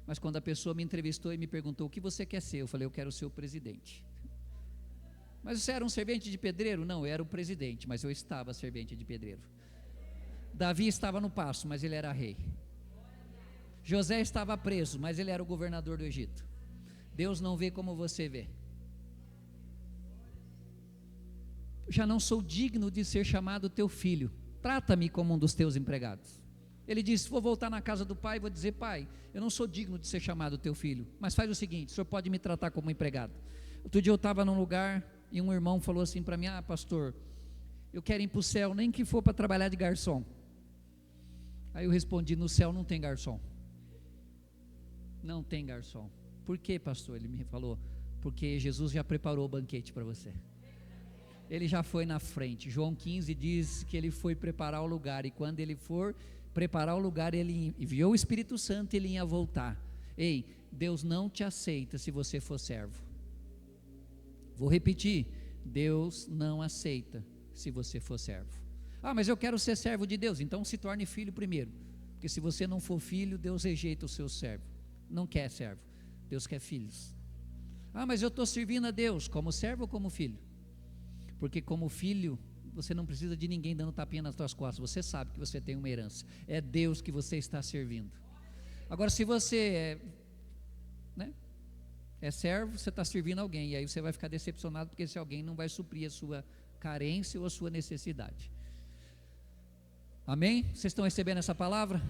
Mas quando a pessoa me entrevistou e me perguntou: o que você quer ser? Eu falei: eu quero ser o presidente. Mas você era um servente de pedreiro? Não, eu era o presidente, mas eu estava servente de pedreiro. Davi estava no paço, mas ele era rei. José estava preso, mas ele era o governador do Egito. Deus não vê como você vê. Já não sou digno de ser chamado teu filho, trata-me como um dos teus empregados. Ele disse: vou voltar na casa do pai e vou dizer: pai, eu não sou digno de ser chamado teu filho, mas faz o seguinte, o senhor pode me tratar como empregado. Outro dia eu estava num lugar e um irmão falou assim para mim: ah, pastor, eu quero ir para o céu, nem que for para trabalhar de garçom. Aí eu respondi: no céu não tem garçom. Não tem garçom. Por quê, pastor? Ele me falou: Porque Jesus já preparou o banquete para você. Ele já foi na frente. João 15 diz que ele foi preparar o lugar, e quando ele for preparar o lugar, ele enviou o Espírito Santo e ele ia voltar. Ei, Deus não te aceita se você for servo. Vou repetir, Deus não aceita se você for servo. Ah, mas eu quero ser servo de Deus. Então se torne filho primeiro, porque se você não for filho, Deus rejeita o seu servo. Não quer servo, Deus quer filhos. Ah, mas eu estou servindo a Deus como servo ou como filho? Porque como filho, você não precisa de ninguém dando tapinha nas suas costas. Você sabe que você tem uma herança. É Deus que você está servindo. Agora, se você é servo, você está servindo alguém, e aí você vai ficar decepcionado, porque esse alguém não vai suprir a sua carência ou a sua necessidade. Amém? Vocês estão recebendo essa palavra?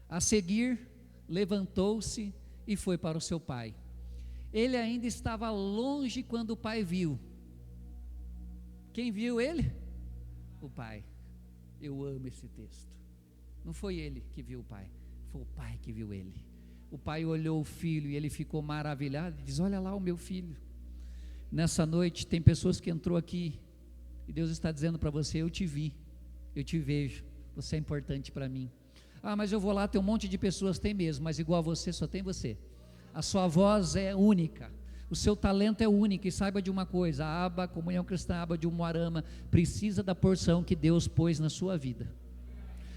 A seguir, levantou-se e foi para o seu pai. Ele ainda estava longe quando o pai viu. Quem viu ele? O pai. Eu amo esse texto. Não foi ele que viu o pai, foi o pai que viu ele. O pai olhou o filho e ele ficou maravilhado e diz: olha lá o meu filho. Nessa noite tem pessoas que entrou aqui e Deus está dizendo para você: eu te vi, eu te vejo, você é importante para mim. Ah, mas eu vou lá, tem um monte de pessoas. Tem mesmo, mas igual a você só tem você. A sua voz é única, o seu talento é único. E saiba de uma coisa: a aba, a Comunhão Cristã Aba de Umuarama, precisa da porção que Deus pôs na sua vida.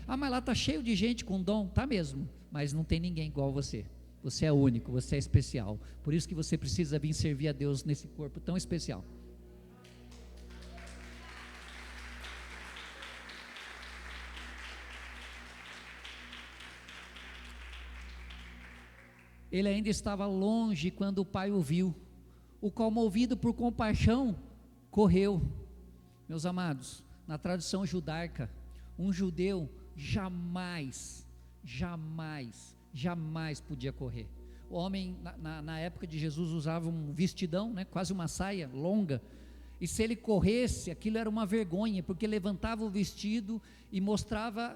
Ah, mas lá está cheio de gente com dom. Está mesmo, mas não tem ninguém igual a você. Você é único, você é especial. Por isso que você precisa vir servir a Deus nesse corpo tão especial. Ele ainda estava longe quando o pai o viu, o qual, movido por compaixão, correu. Meus amados, na tradição judaica, um judeu jamais podia correr. O homem na época de Jesus usava um vestidão, quase uma saia longa, e se ele corresse, aquilo era uma vergonha, porque levantava o vestido e mostrava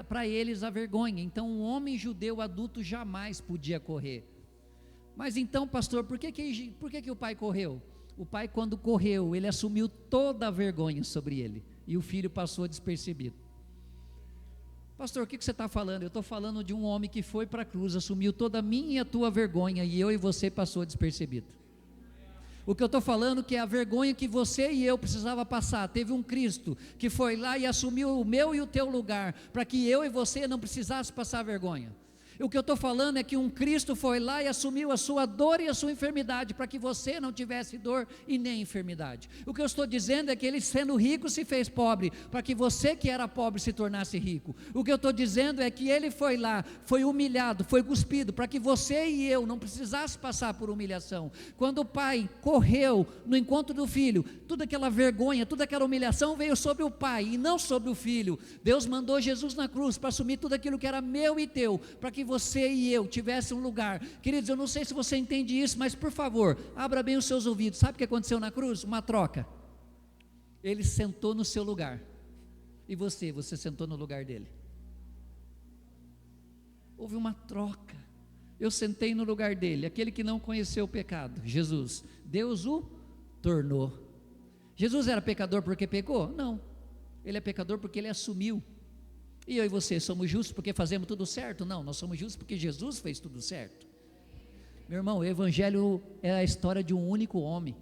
para eles a vergonha. Então um homem judeu adulto jamais podia correr. Mas então, pastor, por que o pai correu? O pai, quando correu, ele assumiu toda a vergonha sobre ele, e o filho passou despercebido. Pastor, o que você está falando? Eu estou falando de um homem que foi para a cruz, assumiu toda a minha e a tua vergonha, e eu e você passou despercebido. O que eu estou falando é que a vergonha que você e eu precisava passar, teve um Cristo que foi lá e assumiu o meu e o teu lugar, para que eu e você não precisasse passar vergonha. O que eu estou falando é que um Cristo foi lá e assumiu a sua dor e a sua enfermidade, para que você não tivesse dor e nem enfermidade. O que eu estou dizendo é que ele, sendo rico, se fez pobre, para que você que era pobre se tornasse rico. O que eu estou dizendo é que ele foi lá, foi humilhado, foi cuspido, para que você e eu não precisasse passar por humilhação. Quando o pai correu no encontro do filho, toda aquela vergonha, toda aquela humilhação veio sobre o pai e não sobre o filho. Deus mandou Jesus na cruz para assumir tudo aquilo que era meu e teu, para que você e eu tivesse um lugar. Queridos, eu não sei se você entende isso, mas por favor, abra bem os seus ouvidos. Sabe o que aconteceu na cruz? Uma troca. Ele sentou no seu lugar, e você sentou no lugar dele. Houve uma troca. Eu sentei no lugar dele, aquele que não conheceu o pecado, Jesus. Deus o tornou. Jesus era pecador porque pecou? Não, ele é pecador porque ele assumiu. E eu e você somos justos porque fazemos tudo certo? Não, nós somos justos porque Jesus fez tudo certo. Meu irmão, o evangelho é a história de um único homem.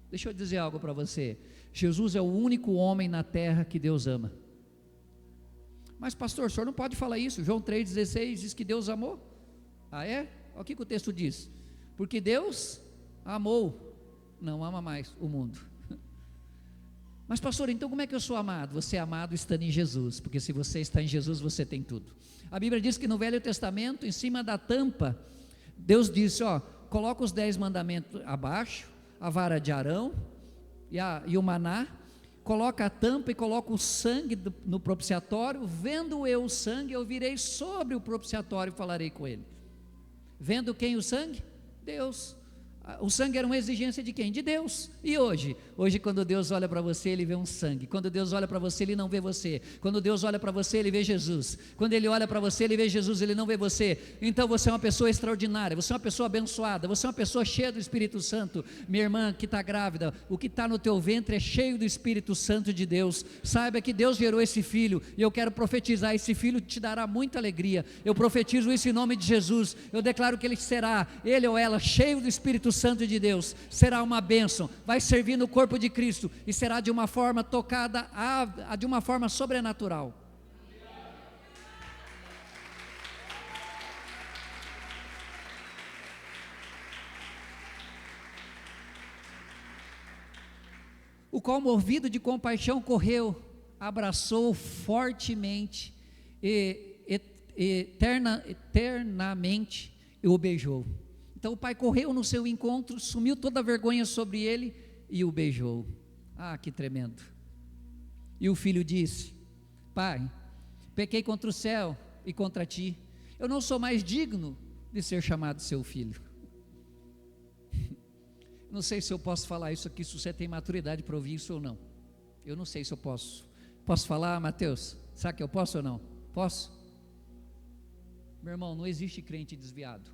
Deixa eu dizer algo para você: Jesus é o único homem na terra que Deus ama. Mas pastor, o senhor não pode falar isso. João 3,16 diz que Deus amou. Ah, é? Olha o que o texto diz: porque Deus amou, não ama mais o mundo. Mas pastor, então como é que eu sou amado? Você é amado estando em Jesus, porque se você está em Jesus, você tem tudo. A Bíblia diz que no Velho Testamento, em cima da tampa, Deus disse: coloca os 10 mandamentos abaixo, a vara de Arão e o maná, coloca a tampa e coloca o sangue no propiciatório. Vendo eu o sangue, eu virei sobre o propiciatório e falarei com ele. Vendo quem o sangue? Deus. O sangue era uma exigência de quem? De Deus. E hoje? Hoje, quando Deus olha para você, Ele vê um sangue. Quando Deus olha para você, Ele não vê você. Quando Deus olha para você, Ele vê Jesus. Quando Ele olha para você, Ele vê Jesus, Ele não vê você. Então você é uma pessoa extraordinária, você é uma pessoa abençoada, você é uma pessoa cheia do Espírito Santo. Minha irmã que está grávida, o que está no teu ventre é cheio do Espírito Santo de Deus. Saiba que Deus gerou esse filho, e eu quero profetizar, esse filho te dará muita alegria. Eu profetizo isso em nome de Jesus. Eu declaro que ele será, ele ou ela, cheio do Espírito Santo de Deus, será uma bênção, vai servir no corpo de Cristo, e será de uma forma tocada, de uma forma sobrenatural. O qual, movido de compaixão, correu, abraçou fortemente e eternamente e o beijou. Então o pai correu no seu encontro, sumiu toda a vergonha sobre ele e o beijou. Ah, que tremendo. E o filho disse: pai, pequei contra o céu e contra ti, eu não sou mais digno de ser chamado seu filho. Não sei se eu posso falar isso aqui, se você tem maturidade para ouvir isso ou não. Eu não sei se eu posso. Posso falar, Mateus? Sabe que eu posso ou não? Posso? Meu irmão, não existe crente desviado.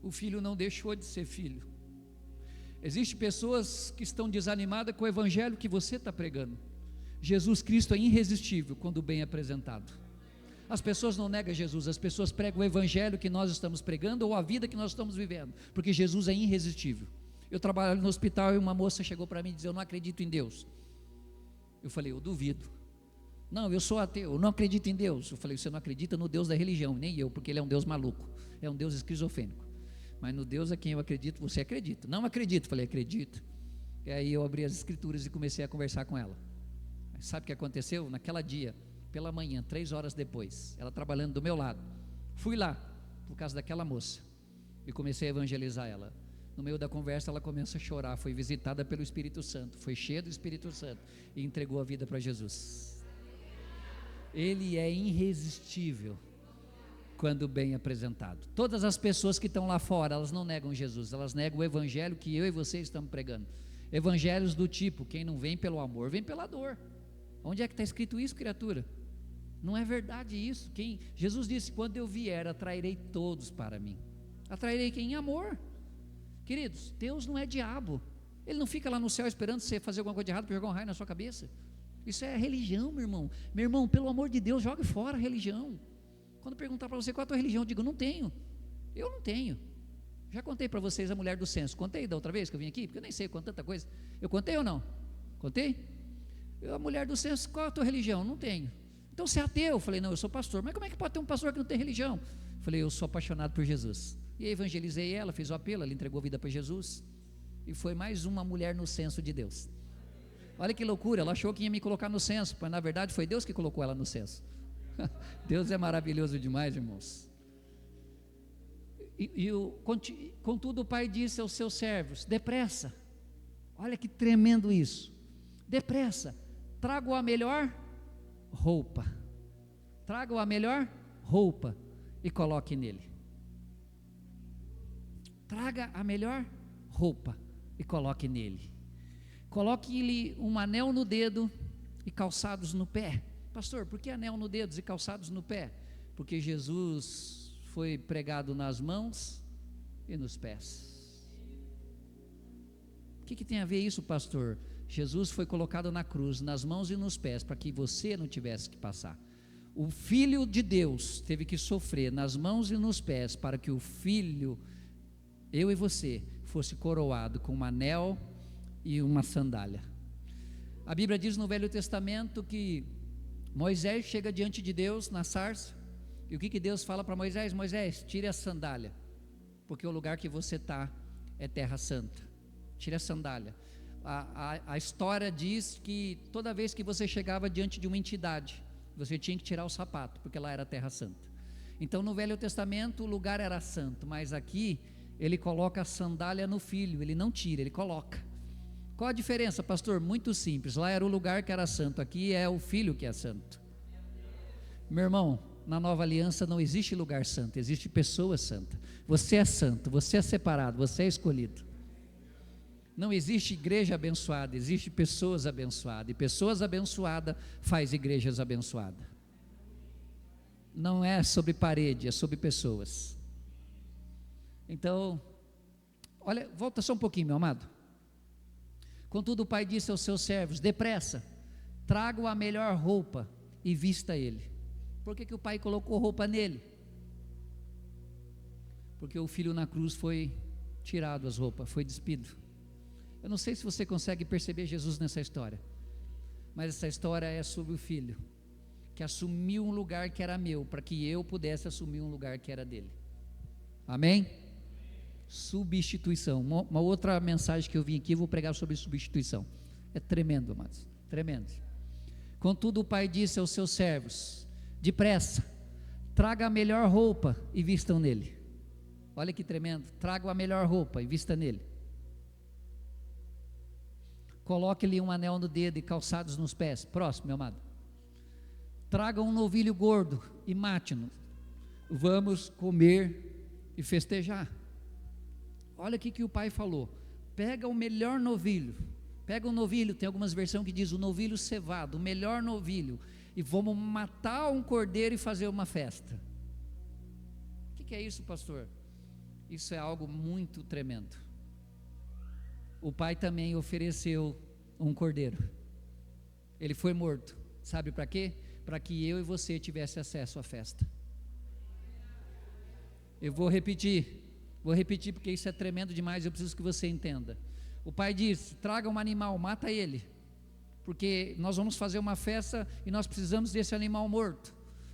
O filho não deixou de ser filho. Existem pessoas que estão desanimadas com o evangelho que você está pregando. Jesus Cristo é irresistível quando bem apresentado. As pessoas não negam Jesus, as pessoas pregam o evangelho que nós estamos pregando, ou a vida que nós estamos vivendo, porque Jesus é irresistível. Eu trabalho no hospital e uma moça chegou para mim e disse: eu não acredito em Deus. Eu falei: eu duvido. Não, eu sou ateu, eu não acredito em Deus. Eu falei: você não acredita no Deus da religião, nem eu, porque ele é um Deus maluco, é um Deus esquizofrênico. Mas no Deus a quem eu acredito, você acredita. Não acredito. Falei: acredito. E aí eu abri as escrituras e comecei a conversar com ela. Sabe o que aconteceu? Naquela dia, pela manhã, 3 horas depois, ela trabalhando do meu lado, fui lá, por causa daquela moça, e comecei a evangelizar ela. No meio da conversa ela começa a chorar, foi visitada pelo Espírito Santo, foi cheia do Espírito Santo, e entregou a vida para Jesus. Ele é irresistível quando bem apresentado. Todas as pessoas que estão lá fora, elas não negam Jesus, elas negam o evangelho que eu e você estamos pregando. Evangelhos do tipo: quem não vem pelo amor, vem pela dor. Onde é que está escrito isso, criatura? Não é verdade isso. Jesus disse: quando eu vier, atrairei todos para mim. Atrairei quem? Em amor. Queridos, Deus não é diabo. Ele não fica lá no céu esperando você fazer alguma coisa de errado para jogar um raio na sua cabeça. Isso é religião, meu irmão. Meu irmão, pelo amor de Deus, jogue fora a religião. Quando perguntar para você qual é a tua religião, eu digo: não tenho. Eu não tenho. Já contei para vocês a mulher do censo. Contei da outra vez que eu vim aqui, porque eu nem sei quanto tanta coisa. Eu contei ou não? Contei? A mulher do censo: qual é a tua religião? Não tenho. Então você é ateu? Eu falei: não, eu sou pastor. Mas como é que pode ter um pastor que não tem religião? Eu falei: eu sou apaixonado por Jesus. E aí evangelizei ela, fiz o apelo, ela entregou a vida para Jesus. E foi mais uma mulher no censo de Deus. Olha que loucura, ela achou que ia me colocar no censo, mas na verdade foi Deus que colocou ela no censo. Deus é maravilhoso demais, irmãos. Contudo o pai disse aos seus servos: depressa, olha que tremendo isso, depressa, tragam a melhor roupa, tragam a melhor roupa e coloque nele. Traga a melhor roupa e coloque nele. Coloque-lhe um anel no dedo e calçados no pé. Pastor, por que anel no dedo e calçados no pé? Porque Jesus foi pregado nas mãos e nos pés. O que tem a ver isso, pastor? Jesus foi colocado na cruz, nas mãos e nos pés, para que você não tivesse que passar. O Filho de Deus teve que sofrer nas mãos e nos pés, para que o Filho, eu e você, fosse coroado com um anel e uma sandália. A Bíblia diz no Velho Testamento que Moisés chega diante de Deus na sarça, e o que Deus fala para Moisés? Moisés, tire a sandália, porque o lugar que você está é terra santa. Tire a sandália. A história diz que toda vez que você chegava diante de uma entidade, você tinha que tirar o sapato, porque lá era terra santa. Então no Velho Testamento o lugar era santo, mas aqui ele coloca a sandália no filho, ele não tira, ele coloca. Qual a diferença, pastor? Muito simples, lá era o lugar que era santo, aqui é o filho que é santo. Meu irmão, na nova aliança não existe lugar santo, existe pessoa santa. Você é santo, você é separado, você é escolhido. Não existe igreja abençoada, existe pessoas abençoadas, e pessoas abençoadas faz igrejas abençoadas. Não é sobre parede, é sobre pessoas. Então, olha, volta só um pouquinho, meu amado. Contudo, o pai disse aos seus servos: depressa, tragam a melhor roupa e vista ele. Por que o pai colocou roupa nele? Porque o filho na cruz foi tirado as roupas, foi despido. Eu não sei se você consegue perceber Jesus nessa história, mas essa história é sobre o filho que assumiu um lugar que era meu, para que eu pudesse assumir um lugar que era dele. Amém? Substituição. Uma outra mensagem que eu vim aqui, eu vou pregar sobre substituição. É tremendo, amados, tremendo. Contudo, o pai disse aos seus servos: depressa, traga a melhor roupa e vistam nele. Olha que tremendo. Traga a melhor roupa e vista nele. Coloque-lhe um anel no dedo e calçados nos pés. Próximo, meu amado. Traga um novilho gordo e mate-no. Vamos comer e festejar. Olha o que o pai falou: pega o melhor novilho, pega um novilho, tem algumas versões que diz o novilho cevado, o melhor novilho, e vamos matar um cordeiro e fazer uma festa. O que é isso, pastor? Isso é algo muito tremendo. O pai também ofereceu um cordeiro, ele foi morto, sabe para quê? Para que eu e você tivesse acesso à festa. Eu vou repetir porque isso é tremendo demais, eu preciso que você entenda. O pai disse: traga um animal, mata ele, porque nós vamos fazer uma festa e nós precisamos desse animal morto.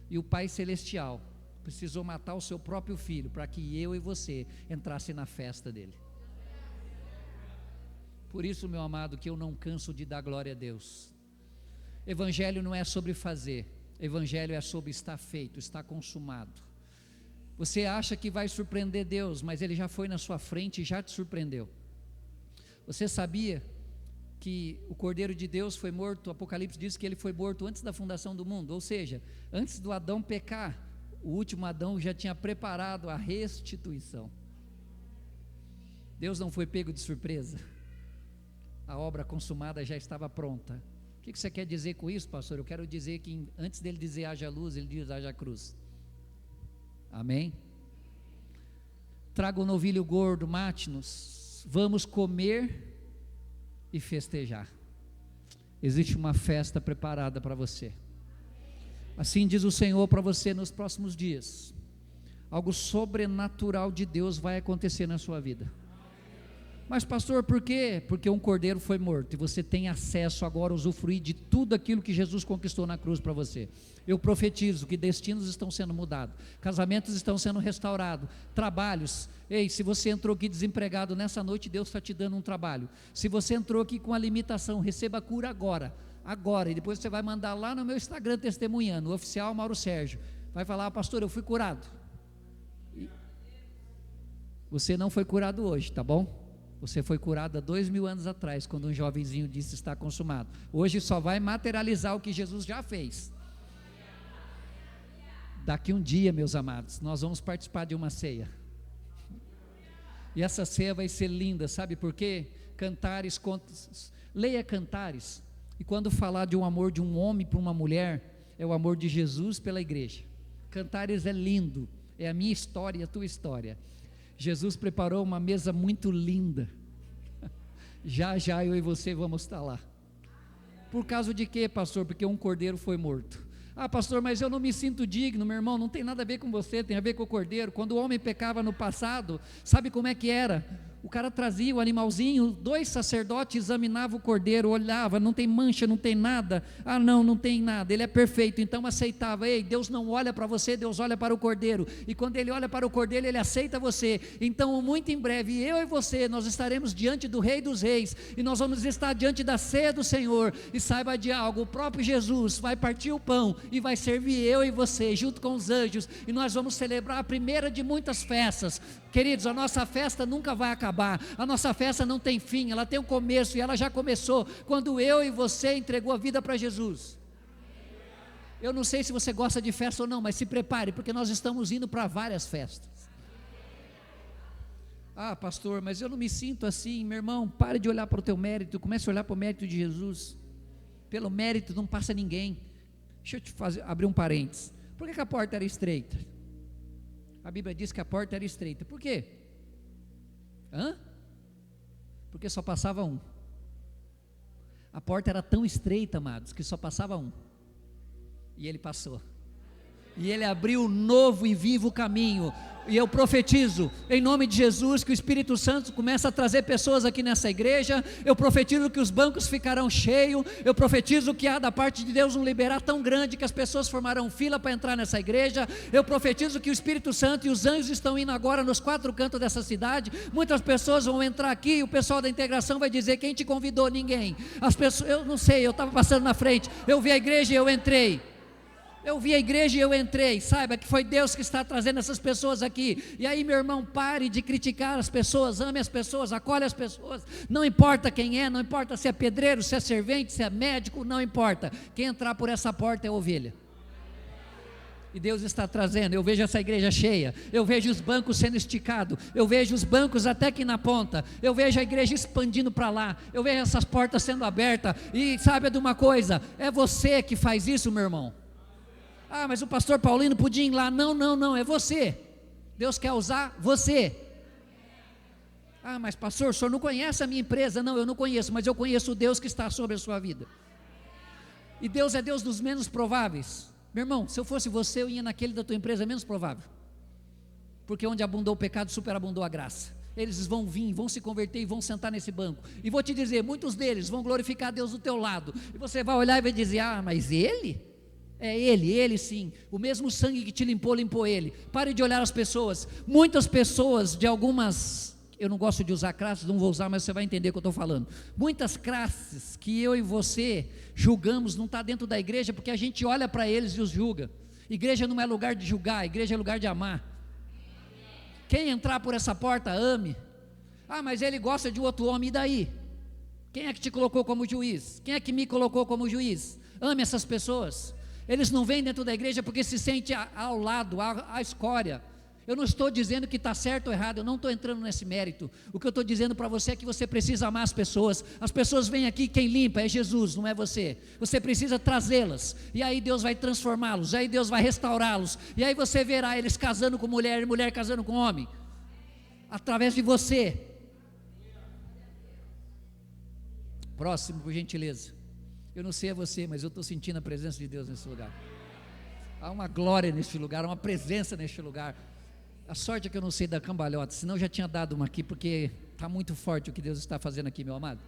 E o pai celestial precisou matar o seu próprio filho, para que eu e você entrasse na festa dele. Por isso, meu amado, que eu não canso de dar glória a Deus. Evangelho não é sobre fazer, evangelho é sobre estar feito, estar consumado. Você acha que vai surpreender Deus, mas Ele já foi na sua frente e já te surpreendeu. Você sabia que o Cordeiro de Deus foi morto? O Apocalipse diz que Ele foi morto antes da fundação do mundo, ou seja, antes do Adão pecar, o último Adão já tinha preparado a restituição. Deus não foi pego de surpresa, a obra consumada já estava pronta. O que você quer dizer com isso, pastor? Eu quero dizer que antes dele dizer haja luz, ele diz haja cruz. Amém? Traga o novilho gordo, mate-nos, vamos comer e festejar. Existe uma festa preparada para você. Assim diz o Senhor para você nos próximos dias. Algo sobrenatural de Deus vai acontecer na sua vida. Mas pastor, por quê? Porque um cordeiro foi morto e você tem acesso agora a usufruir de tudo aquilo que Jesus conquistou na cruz para você. Eu profetizo que destinos estão sendo mudados, casamentos estão sendo restaurados, trabalhos. Ei, se você entrou aqui desempregado nessa noite, Deus está te dando um trabalho. Se você entrou aqui com a limitação, receba a cura agora, e depois você vai mandar lá no meu Instagram testemunhando, o oficial Mauro Sérgio, vai falar: pastor, eu fui curado. Você não foi curado hoje, tá bom? Você foi curado há 2000 anos atrás, quando um jovenzinho disse: está consumado. Hoje só vai materializar o que Jesus já fez. Daqui um dia, meus amados, nós vamos participar de uma ceia. E essa ceia vai ser linda, sabe por quê? Cantares, leia Cantares, e quando falar de um amor de um homem para uma mulher, é o amor de Jesus pela igreja. Cantares é lindo, é a minha história e a tua história. Jesus preparou uma mesa muito linda. Já eu e você vamos estar lá. Por causa de quê, pastor? Porque um cordeiro foi morto. Ah, pastor, mas eu não me sinto digno. Meu irmão, não tem nada a ver com você, tem a ver com o cordeiro. Quando o homem pecava no passado, sabe como é que era? O cara trazia o animalzinho, 2 sacerdotes examinavam o cordeiro, olhava, não tem mancha, não tem nada. Ah, não tem nada, ele é perfeito. Então aceitava. Ei, Deus não olha para você, Deus olha para o cordeiro. E quando Ele olha para o cordeiro, Ele aceita você. Então muito em breve, eu e você, nós estaremos diante do Rei dos Reis, e nós vamos estar diante da ceia do Senhor. E saiba de algo, o próprio Jesus vai partir o pão e vai servir eu e você, junto com os anjos, e nós vamos celebrar a primeira de muitas festas. Queridos, a nossa festa nunca vai acabar, a nossa festa não tem fim, ela tem um começo, e ela já começou quando eu e você entregou a vida para Jesus. Eu não sei se você gosta de festa ou não, mas se prepare, porque nós estamos indo para várias festas. Ah, pastor, mas eu não me sinto assim. Meu irmão, pare de olhar para o teu mérito, comece a olhar para o mérito de Jesus. Pelo mérito não passa ninguém. Deixa eu abrir um parênteses. Por que a porta era estreita? A Bíblia diz que a porta era estreita. Por quê? Porque só passava um. A porta era tão estreita, amados, que só passava um. E ele passou. E ele abriu um novo e vivo caminho. E eu profetizo, em nome de Jesus, que o Espírito Santo começa a trazer pessoas aqui nessa igreja. Eu profetizo que os bancos ficarão cheios. Eu profetizo que há da parte de Deus um liberar tão grande que as pessoas formarão fila para entrar nessa igreja. Eu profetizo que o Espírito Santo e os anjos estão indo agora nos 4 cantos dessa cidade. Muitas pessoas vão entrar aqui e o pessoal da integração vai dizer: quem te convidou? Ninguém. As pessoas, eu não sei, eu estava passando na frente, eu vi a igreja e eu entrei. Eu vi a igreja e eu entrei. Saiba que foi Deus que está trazendo essas pessoas aqui. E aí, meu irmão, pare de criticar as pessoas, ame as pessoas, acolhe as pessoas. Não importa quem é, não importa se é pedreiro, se é servente, se é médico, não importa. Quem entrar por essa porta é ovelha. E Deus está trazendo. Eu vejo essa igreja cheia, eu vejo os bancos sendo esticados, eu vejo os bancos até aqui na ponta, eu vejo a igreja expandindo para lá, eu vejo essas portas sendo abertas. E sabe de uma coisa, é você que faz isso, meu irmão. Ah, mas o pastor Paulino podia ir lá. Não, é você. Deus quer usar você. Ah, mas pastor, o senhor não conhece a minha empresa? Não, eu não conheço, mas eu conheço o Deus que está sobre a sua vida. E Deus é Deus dos menos prováveis. Meu irmão, se eu fosse você, eu ia naquele da tua empresa menos provável. Porque onde abundou o pecado, superabundou a graça. Eles vão vir, vão se converter e vão sentar nesse banco. E vou te dizer, muitos deles vão glorificar a Deus do teu lado. E você vai olhar e vai dizer: ah, mas ele? É ele sim, o mesmo sangue que te limpou, limpou ele. Pare de olhar as pessoas. Muitas pessoas de algumas, eu não gosto de usar classes, não vou usar, mas você vai entender o que eu estou falando. Muitas classes que eu e você julgamos, não está dentro da igreja, porque a gente olha para eles e os julga. Igreja não é lugar de julgar, igreja é lugar de amar. Quem entrar por essa porta, ame. Ah, mas ele gosta de outro homem, e daí? Quem é que te colocou como juiz? Quem é que me colocou como juiz? Ame essas pessoas. Eles não vêm dentro da igreja porque se sente ao lado, à escória. Eu não estou dizendo que está certo ou errado, eu não estou entrando nesse mérito. O que eu estou dizendo para você é que você precisa amar as pessoas. As pessoas vêm aqui, quem limpa é Jesus, não é você. Você precisa trazê-las, e aí Deus vai transformá-los, aí Deus vai restaurá-los, e aí você verá eles casando com mulher, e mulher casando com homem, através de você. Próximo, por gentileza. Eu não sei a você, mas eu estou sentindo a presença de Deus nesse lugar. Há uma glória neste lugar, há uma presença neste lugar. A sorte é que eu não sei da cambalhota, senão eu já tinha dado uma aqui, porque está muito forte o que Deus está fazendo aqui, meu amado.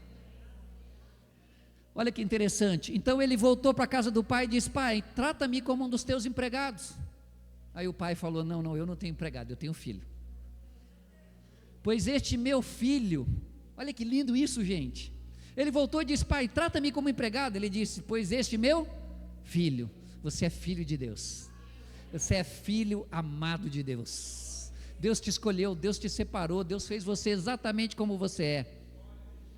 Olha que interessante. Então ele voltou para a casa do pai e disse: pai, trata-me como um dos teus empregados. Aí o pai falou: não, eu não tenho empregado, eu tenho filho. Pois este meu filho, olha que lindo isso, gente. Ele voltou e disse: pai, trata-me como empregado. Ele disse: pois este meu filho, você é filho de Deus, você é filho amado de Deus. Deus te escolheu, Deus te separou, Deus fez você exatamente como você é.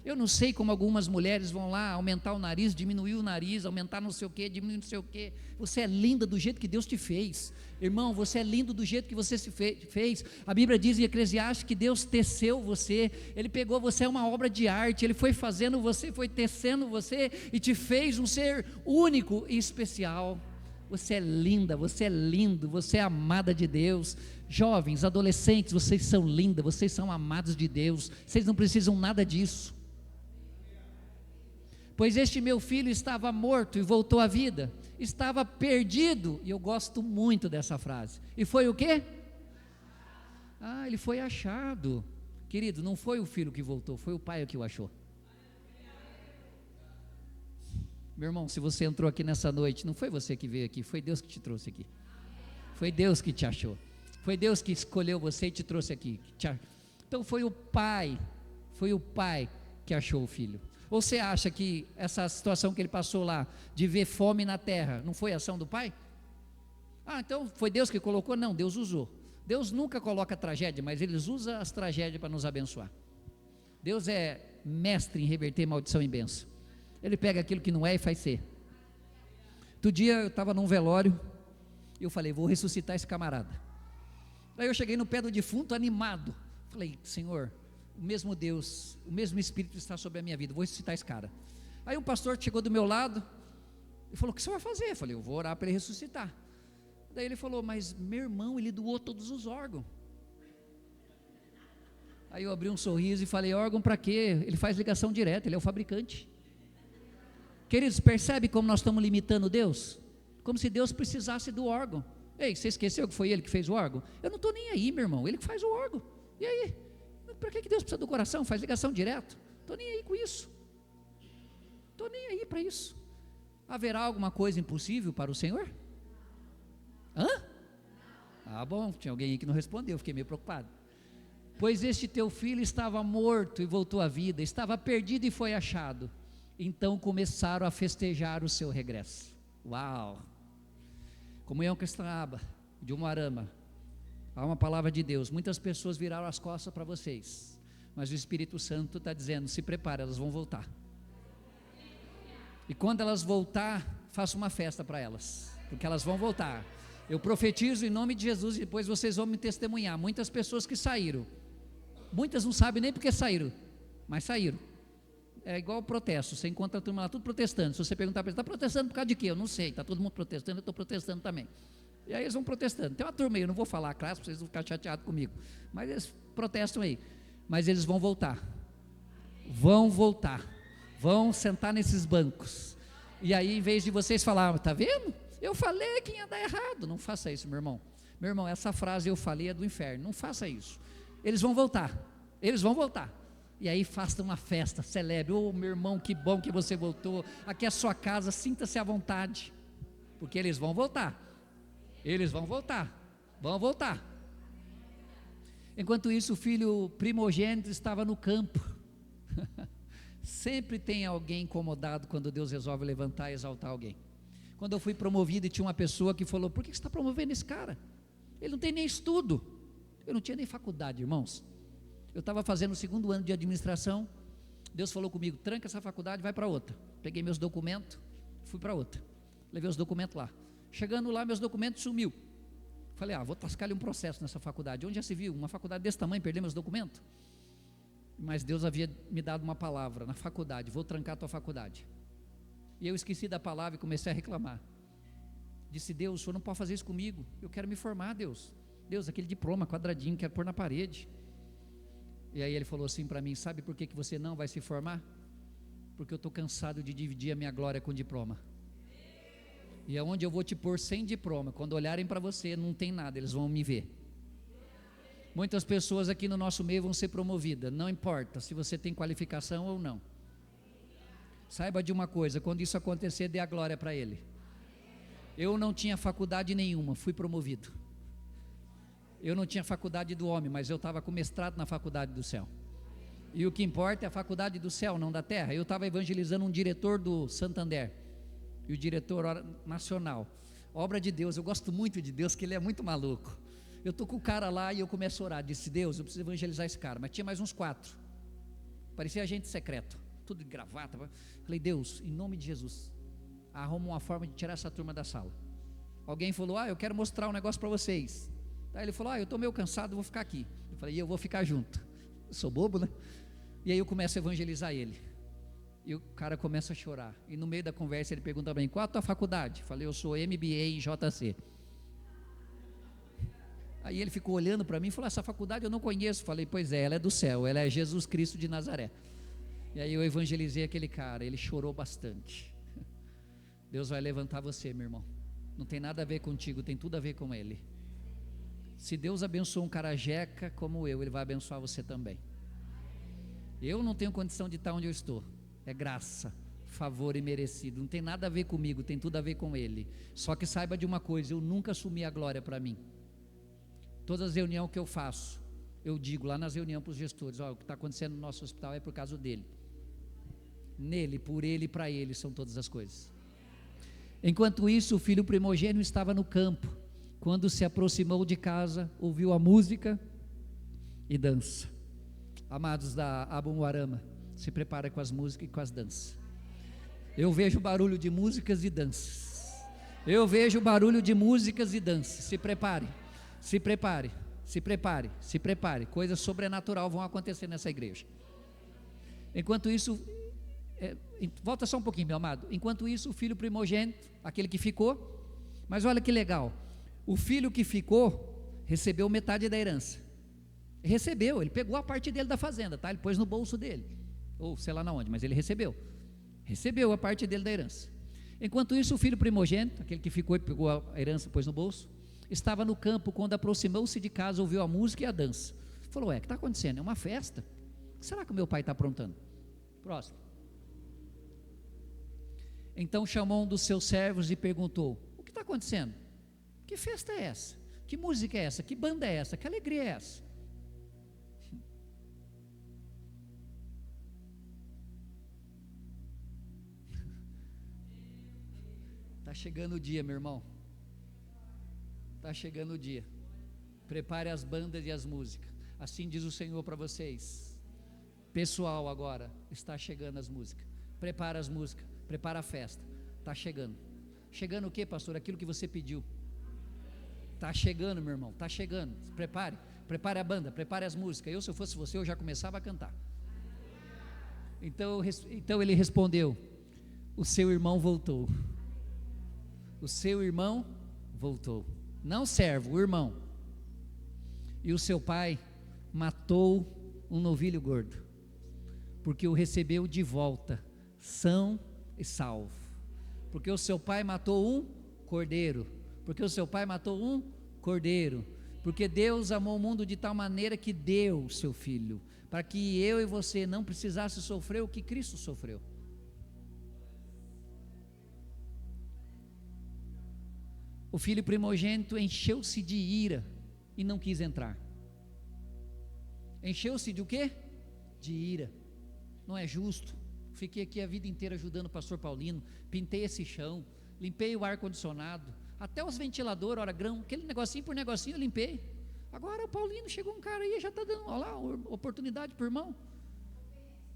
Eu não sei como algumas mulheres vão lá aumentar o nariz, diminuir o nariz, aumentar não sei o que, diminuir não sei o que. Você é linda do jeito que Deus te fez, irmão. Você é lindo do jeito que você se fez. A Bíblia diz em Eclesiastes que Deus teceu você. Ele pegou você, é uma obra de arte. Ele foi fazendo você, foi tecendo você e te fez um ser único e especial. Você é linda, você é lindo, você é amada de Deus. Jovens, adolescentes, vocês são lindas, vocês são amados de Deus. Vocês não precisam nada disso. Pois este meu filho estava morto e voltou à vida, estava perdido, e eu gosto muito dessa frase, e foi o quê? Ele foi achado. Querido, não foi o filho que voltou, foi o pai que o achou. Meu irmão, se você entrou aqui nessa noite, não foi você que veio aqui, foi Deus que te trouxe aqui, foi Deus que te achou, foi Deus que escolheu você e te trouxe aqui. Então foi o pai que achou o filho. Ou você acha que essa situação que ele passou lá, de ver fome na terra, não foi ação do pai? Então foi Deus que colocou? Não, Deus usou. Deus nunca coloca tragédia, mas Ele usa as tragédias para nos abençoar. Deus é mestre em reverter maldição em bênção. Ele pega aquilo que não é e faz ser. Outro dia eu estava num velório, e eu falei, vou ressuscitar esse camarada. Aí eu cheguei no pé do defunto animado, falei, Senhor, o mesmo Deus, o mesmo Espírito está sobre a minha vida, vou ressuscitar esse cara. Aí um pastor chegou do meu lado, e falou, o que você vai fazer? Eu falei, eu vou orar para ele ressuscitar. Daí ele falou, mas meu irmão, ele doou todos os órgãos. Aí eu abri um sorriso e falei, órgão para quê? Ele faz ligação direta, ele é o fabricante. Queridos, percebe como nós estamos limitando Deus? Como se Deus precisasse do órgão. Ei, você esqueceu que foi ele que fez o órgão? Eu não estou nem aí, meu irmão, ele que faz o órgão. E aí? Para que Deus precisa do coração? Faz ligação direto? Estou nem aí com isso. Estou nem aí para isso. Haverá alguma coisa impossível para o Senhor? Hã? Ah, bom, tinha alguém aí que não respondeu, fiquei meio preocupado. Pois este teu filho estava morto e voltou à vida, estava perdido e foi achado. Então começaram a festejar o seu regresso. Uau! Comunhão Cristã de Umuarama, há uma palavra de Deus. Muitas pessoas viraram as costas para vocês, mas o Espírito Santo está dizendo, se prepare, elas vão voltar. E quando elas voltar, faça uma festa para elas, porque elas vão voltar. Eu profetizo em nome de Jesus, e depois vocês vão me testemunhar. Muitas pessoas que saíram, muitas não sabem nem porque saíram, mas saíram. É igual o protesto, você encontra a turma lá tudo protestando. Se você perguntar para eles, está protestando por causa de quê? Eu não sei, está todo mundo protestando, eu estou protestando também. E aí eles vão protestando. Tem uma turma aí, eu não vou falar a classe, para vocês não ficarem chateados comigo, mas eles protestam aí. Mas eles vão voltar, vão sentar nesses bancos. E aí, em vez de vocês falarem, está vendo? Eu falei que ia dar errado. Não faça isso, meu irmão. Meu irmão, essa frase eu falei é do inferno, não faça isso. Eles vão voltar. E aí faça uma festa, celebre. Oh, meu irmão, que bom que você voltou. Aqui é a sua casa, sinta-se à vontade. Porque eles vão voltar. Vão voltar. Enquanto isso, o filho primogênito estava no campo. Sempre tem alguém incomodado quando Deus resolve levantar e exaltar alguém. Quando eu fui promovido e tinha uma pessoa que falou, por que você está promovendo esse cara? Ele não tem nem estudo. Eu não tinha nem faculdade, irmãos. Eu estava fazendo o 2º ano de administração. Deus falou comigo, tranca essa faculdade, vai para outra. Peguei meus documentos, fui para outra. Levei os documentos lá. Chegando lá, meus documentos sumiu. Falei, vou tascar-lhe um processo nessa faculdade. Onde já se viu? Uma faculdade desse tamanho, perder meus documentos? Mas Deus havia me dado uma palavra na faculdade, vou trancar a tua faculdade. E eu esqueci da palavra e comecei a reclamar. Disse, Deus, o Senhor não pode fazer isso comigo, eu quero me formar, Deus, aquele diploma quadradinho, quero pôr na parede. E aí ele falou assim para mim, sabe por que você não vai se formar? Porque eu estou cansado de dividir a minha glória com diploma. E aonde eu vou te pôr sem diploma, quando olharem para você, não tem nada, eles vão me ver. Muitas pessoas aqui no nosso meio vão ser promovidas, não importa se você tem qualificação ou não. Saiba de uma coisa, quando isso acontecer, dê a glória para Ele. Eu não tinha faculdade nenhuma, fui promovido. Eu não tinha faculdade do homem, mas eu estava com mestrado na faculdade do céu. E o que importa é a faculdade do céu, não da terra. Eu estava evangelizando um diretor do Santander, e o diretor nacional, obra de Deus. Eu gosto muito de Deus, que Ele é muito maluco. Eu estou com o cara lá e eu começo a orar, disse, Deus, eu preciso evangelizar esse cara, mas tinha mais uns 4, parecia agente secreto, tudo de gravata. Falei, Deus, em nome de Jesus, arruma uma forma de tirar essa turma da sala. Alguém falou, eu quero mostrar um negócio para vocês. Aí ele falou, eu estou meio cansado, vou ficar aqui. Eu falei, eu vou ficar junto. Eu sou bobo, né? E aí eu começo a evangelizar ele. E o cara começa a chorar. E no meio da conversa ele pergunta para mim, qual a tua faculdade? Eu falei, eu sou MBA em JC. Aí ele ficou olhando para mim e falou, essa faculdade eu não conheço. Eu falei, pois é, ela é do céu, ela é Jesus Cristo de Nazaré. E aí eu evangelizei aquele cara, ele chorou bastante. Deus vai levantar você, meu irmão. Não tem nada a ver contigo, tem tudo a ver com Ele. Se Deus abençoou um cara jeca como eu, Ele vai abençoar você também. Eu não tenho condição de estar onde eu estou, é graça, favor e merecido, não tem nada a ver comigo, tem tudo a ver com Ele. Só que saiba de uma coisa, eu nunca assumi a glória para mim. Todas as reuniões que eu faço, eu digo lá nas reuniões para os gestores, o que está acontecendo no nosso hospital é por causa dele. Nele, por ele e para ele são todas as coisas. Enquanto isso, o filho primogênito estava no campo. Quando se aproximou de casa, ouviu a música e dança. Amados da Umuarama, se prepara com as músicas e com as danças. Eu vejo barulho de músicas e danças. Eu vejo barulho de músicas e dança. Se prepare, se prepare, se prepare, se prepare. Coisas sobrenaturais vão acontecer nessa igreja. Enquanto isso, volta só um pouquinho, meu amado. Enquanto isso, o filho primogênito, aquele que ficou, mas olha que legal, o filho que ficou recebeu metade da herança. Recebeu, ele pegou a parte dele da fazenda, tá? Ele pôs no bolso dele, ou sei lá na onde, mas ele recebeu a parte dele da herança. Enquanto isso, o filho primogênito, aquele que ficou e pegou a herança e pôs no bolso, estava no campo quando aproximou-se de casa, ouviu a música e a dança. Falou: o que está acontecendo? É uma festa? O que será que o meu pai está aprontando? Próximo. Então chamou um dos seus servos e perguntou: o que está acontecendo? Que festa é essa? Que música é essa? Que banda é essa? Que alegria é essa? Está chegando o dia, meu irmão. Está chegando o dia. Prepare as bandas e as músicas. Assim diz o Senhor para vocês. Pessoal, agora está chegando as músicas. Prepara as músicas, prepara a festa. Está chegando. Chegando o que, pastor? Aquilo que você pediu. Está chegando, meu irmão. Está chegando. Prepare. Prepare a banda, prepare as músicas. Eu, se eu fosse você, eu já começava a cantar. Então ele respondeu: o seu irmão voltou. O seu irmão voltou. Não servo, o irmão. E o seu pai matou um novilho gordo, porque o recebeu de volta, são e salvo. Porque o seu pai matou um cordeiro. Porque o seu pai matou um cordeiro. Porque Deus amou o mundo de tal maneira que deu o seu filho, para que eu e você não precisasse sofrer o que Cristo sofreu. O filho primogênito encheu-se de ira e não quis entrar. Encheu-se de o quê? De ira. Não é justo. Fiquei aqui a vida inteira ajudando o pastor Paulino, pintei esse chão, limpei o ar-condicionado, até os ventiladores, hora grão, aquele negocinho por negocinho eu limpei. Agora o Paulino, chegou um cara aí, já está dando, olha lá, oportunidade para o irmão.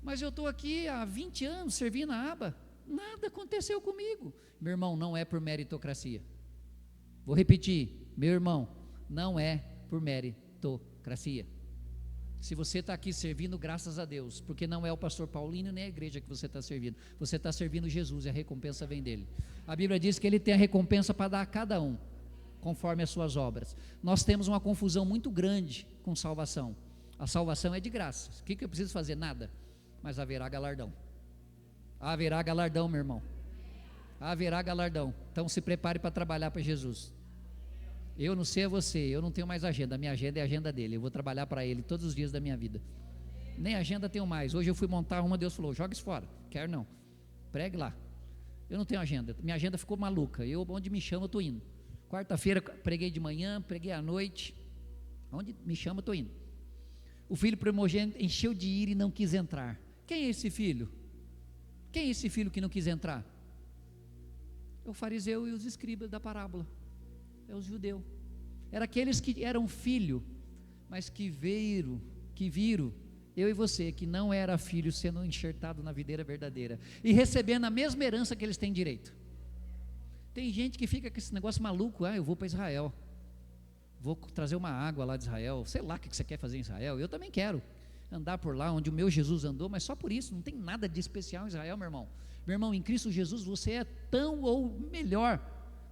Mas eu estou aqui há 20 anos servindo a aba, nada aconteceu comigo. Meu irmão, não é por meritocracia. Vou repetir, meu irmão, não é por meritocracia. Se você está aqui servindo, graças a Deus, porque não é o pastor Paulino nem a igreja que você está servindo, você está servindo Jesus e a recompensa vem dele. A Bíblia diz que ele tem a recompensa para dar a cada um, conforme as suas obras. Nós temos uma confusão muito grande com salvação. A salvação é de graça. O que eu preciso fazer? Nada, mas haverá galardão. Haverá galardão, meu irmão. Haverá galardão. Então se prepare para trabalhar para Jesus. Eu não sei a você, eu não tenho mais agenda, a minha agenda é a agenda dele, eu vou trabalhar para ele todos os dias da minha vida. Nem agenda tenho mais. Hoje eu fui montar uma, Deus falou: joga isso fora. Quero não, pregue lá. Eu não tenho agenda, minha agenda ficou maluca. Eu, onde me chama, eu estou indo. Quarta-feira preguei de manhã, preguei à noite. Onde me chama, eu estou indo. O filho primogênito encheu de ira e não quis entrar. Quem é esse filho? Quem é esse filho que não quis entrar? É o fariseu e os escribas da parábola. É os judeus. Era aqueles que eram filho, mas que viram eu e você, que não era filho, sendo enxertado na videira verdadeira e recebendo a mesma herança que eles têm direito. Tem gente que fica com esse negócio maluco: eu vou para Israel, vou trazer uma água lá de Israel, sei lá o que você quer fazer em Israel. Eu também quero andar por lá onde o meu Jesus andou, mas só por isso. Não tem nada de especial em Israel, meu irmão. Meu irmão, em Cristo Jesus você é tão ou melhor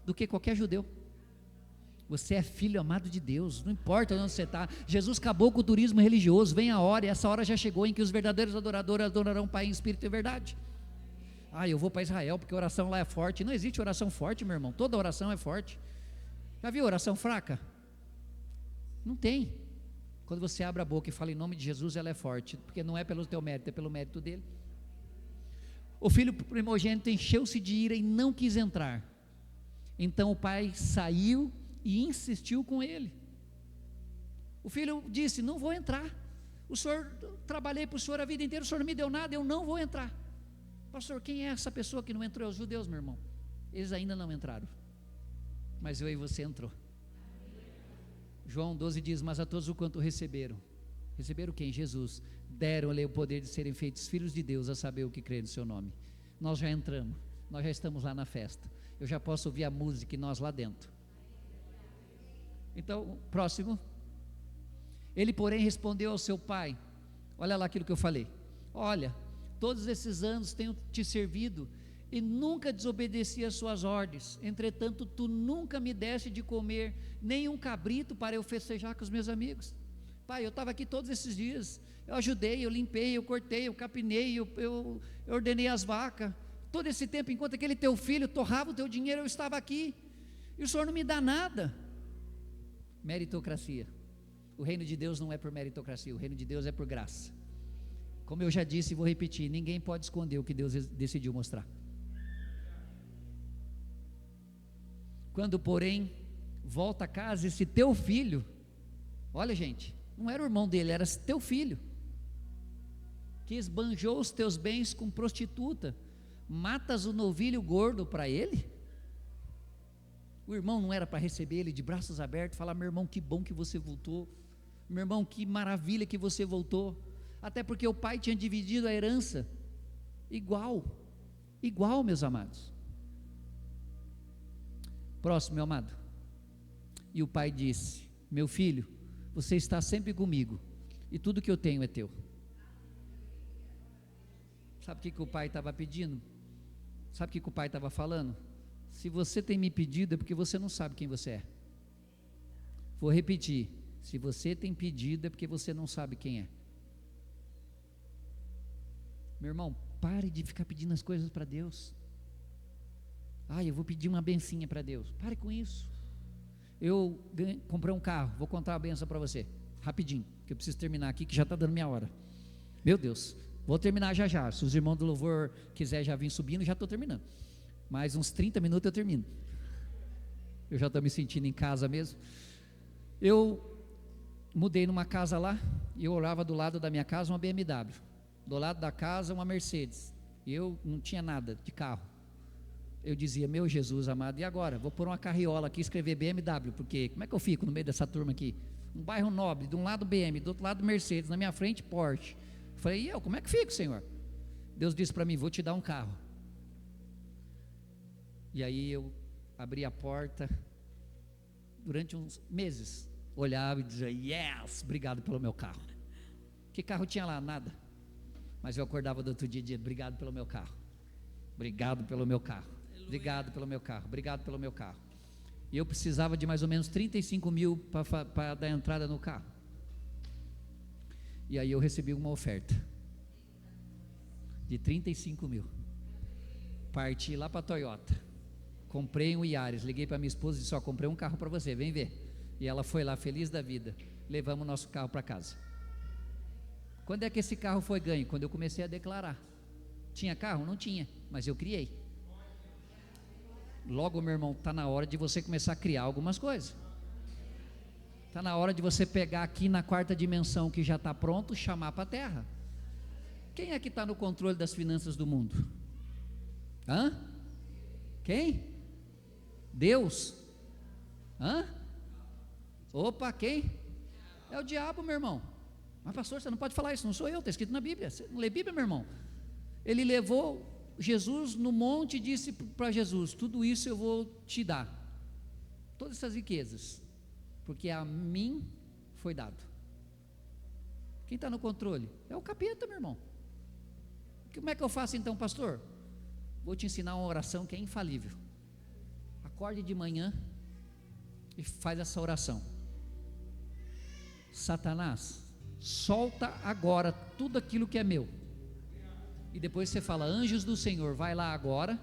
do que qualquer judeu. Você é filho amado de Deus, não importa onde você está. Jesus acabou com o turismo religioso. Vem a hora, e essa hora já chegou, em que os verdadeiros adoradores adorarão o Pai em espírito e verdade. Eu vou para Israel porque a oração lá é forte. Não existe oração forte, meu irmão, toda oração é forte. Já viu oração fraca? Não tem. Quando você abre a boca e fala em nome de Jesus, ela é forte, porque não é pelo teu mérito, é pelo mérito dele. O filho primogênito encheu-se de ira e não quis entrar. Então o pai saiu e insistiu com ele. O filho disse: não vou entrar. O senhor, trabalhei para o senhor a vida inteira, o senhor não me deu nada, eu não vou entrar. Pastor, quem é essa pessoa que não entrou? É os judeus, meu irmão. Eles ainda não entraram, mas eu e você entrou. João 12 diz: mas a todos o quanto receberam quem? Jesus, deram-lhe o poder de serem feitos filhos de Deus, a saber o que crê no seu nome. Nós já entramos, nós já estamos lá na festa. eu já posso ouvir a música e nós lá dentro. Então, próximo. Ele, porém, respondeu ao seu pai, olha lá aquilo que eu falei, olha, todos esses anos tenho te servido e nunca desobedeci às suas ordens, entretanto tu nunca me deste de comer nem um cabrito para eu festejar com os meus amigos. Pai, eu estava aqui todos esses dias, eu ajudei, eu limpei, eu cortei, eu capinei, eu ordenei as vacas, todo esse tempo, enquanto aquele teu filho torrava o teu dinheiro, eu estava aqui, e o Senhor não me dá nada. Meritocracia. O reino de Deus não é por meritocracia, o reino de Deus é por graça. Como eu já disse e vou repetir, ninguém pode esconder o que Deus decidiu mostrar. Quando, porém, volta a casa esse teu filho, olha gente, não era o irmão dele, era teu filho, que esbanjou os teus bens com prostituta, matas o novilho gordo para ele? O irmão não era para receber ele de braços abertos, falar, meu irmão, que bom que você voltou, meu irmão, que maravilha que você voltou, até porque o pai tinha dividido a herança, igual, meus amados. Próximo, meu amado. E o pai disse, meu filho, você está sempre comigo, e tudo que eu tenho é teu. Sabe o que o pai estava pedindo? Sabe o que o pai estava falando? Se você tem me pedido é porque você não sabe quem você é. Vou repetir, se você tem pedido é porque você não sabe quem é. Meu irmão, pare de ficar pedindo as coisas para Deus. Eu vou pedir uma bencinha para Deus. Pare com isso. Eu comprei um carro, vou contar a benção para você, rapidinho, que eu preciso terminar aqui, que já está dando minha hora. Meu Deus, vou terminar já. Se os irmãos do louvor quiserem já vir subindo, já estou terminando. Mais uns 30 minutos eu termino. Eu já estou me sentindo em casa mesmo. Eu mudei numa casa lá, e eu olhava do lado da minha casa uma BMW, do lado da casa uma Mercedes, e eu não tinha nada de carro. Eu dizia, meu Jesus amado, e agora? Vou pôr uma carriola aqui e escrever BMW, porque como é que eu fico no meio dessa turma aqui? Um bairro nobre, de um lado BMW, do outro lado Mercedes, na minha frente Porsche. Eu falei, e eu, como é que fico, Senhor? Deus disse para mim, vou te dar um carro. E aí eu abri a porta, durante uns meses, olhava e dizia, yes, obrigado pelo meu carro. Que carro tinha lá? Nada. Mas eu acordava do outro dia e dizia, obrigado pelo meu carro, obrigado pelo meu carro, obrigado pelo meu carro, obrigado pelo meu carro. E eu precisava de mais ou menos 35 mil para dar entrada no carro. E aí eu recebi uma oferta de 35 mil. Parti lá para a Toyota, comprei um Yaris, liguei para minha esposa e disse, comprei um carro para você, vem ver. E ela foi lá feliz da vida, levamos o nosso carro para casa. Quando é que esse carro foi ganho? Quando eu comecei a declarar. Tinha carro? Não tinha, mas eu criei. Logo, meu irmão, está na hora de você começar a criar algumas coisas. Está na hora de você pegar aqui na quarta dimensão que já está pronto, chamar para a terra. Quem é que está no controle das finanças do mundo? Quem? Deus? Opa, quem? É o diabo, meu irmão. Mas pastor, você não pode falar isso, não sou eu, está escrito na Bíblia. Você não lê Bíblia, meu irmão? Ele levou Jesus no monte e disse para Jesus, tudo isso eu vou te dar, todas essas riquezas, porque a mim foi dado. Quem está no controle? É o capeta, meu irmão. Como é que eu faço então, pastor? Vou te ensinar uma oração que é infalível. Acorde de manhã e faz essa oração. Satanás, solta agora tudo aquilo que é meu. E depois você fala, anjos do Senhor, vai lá agora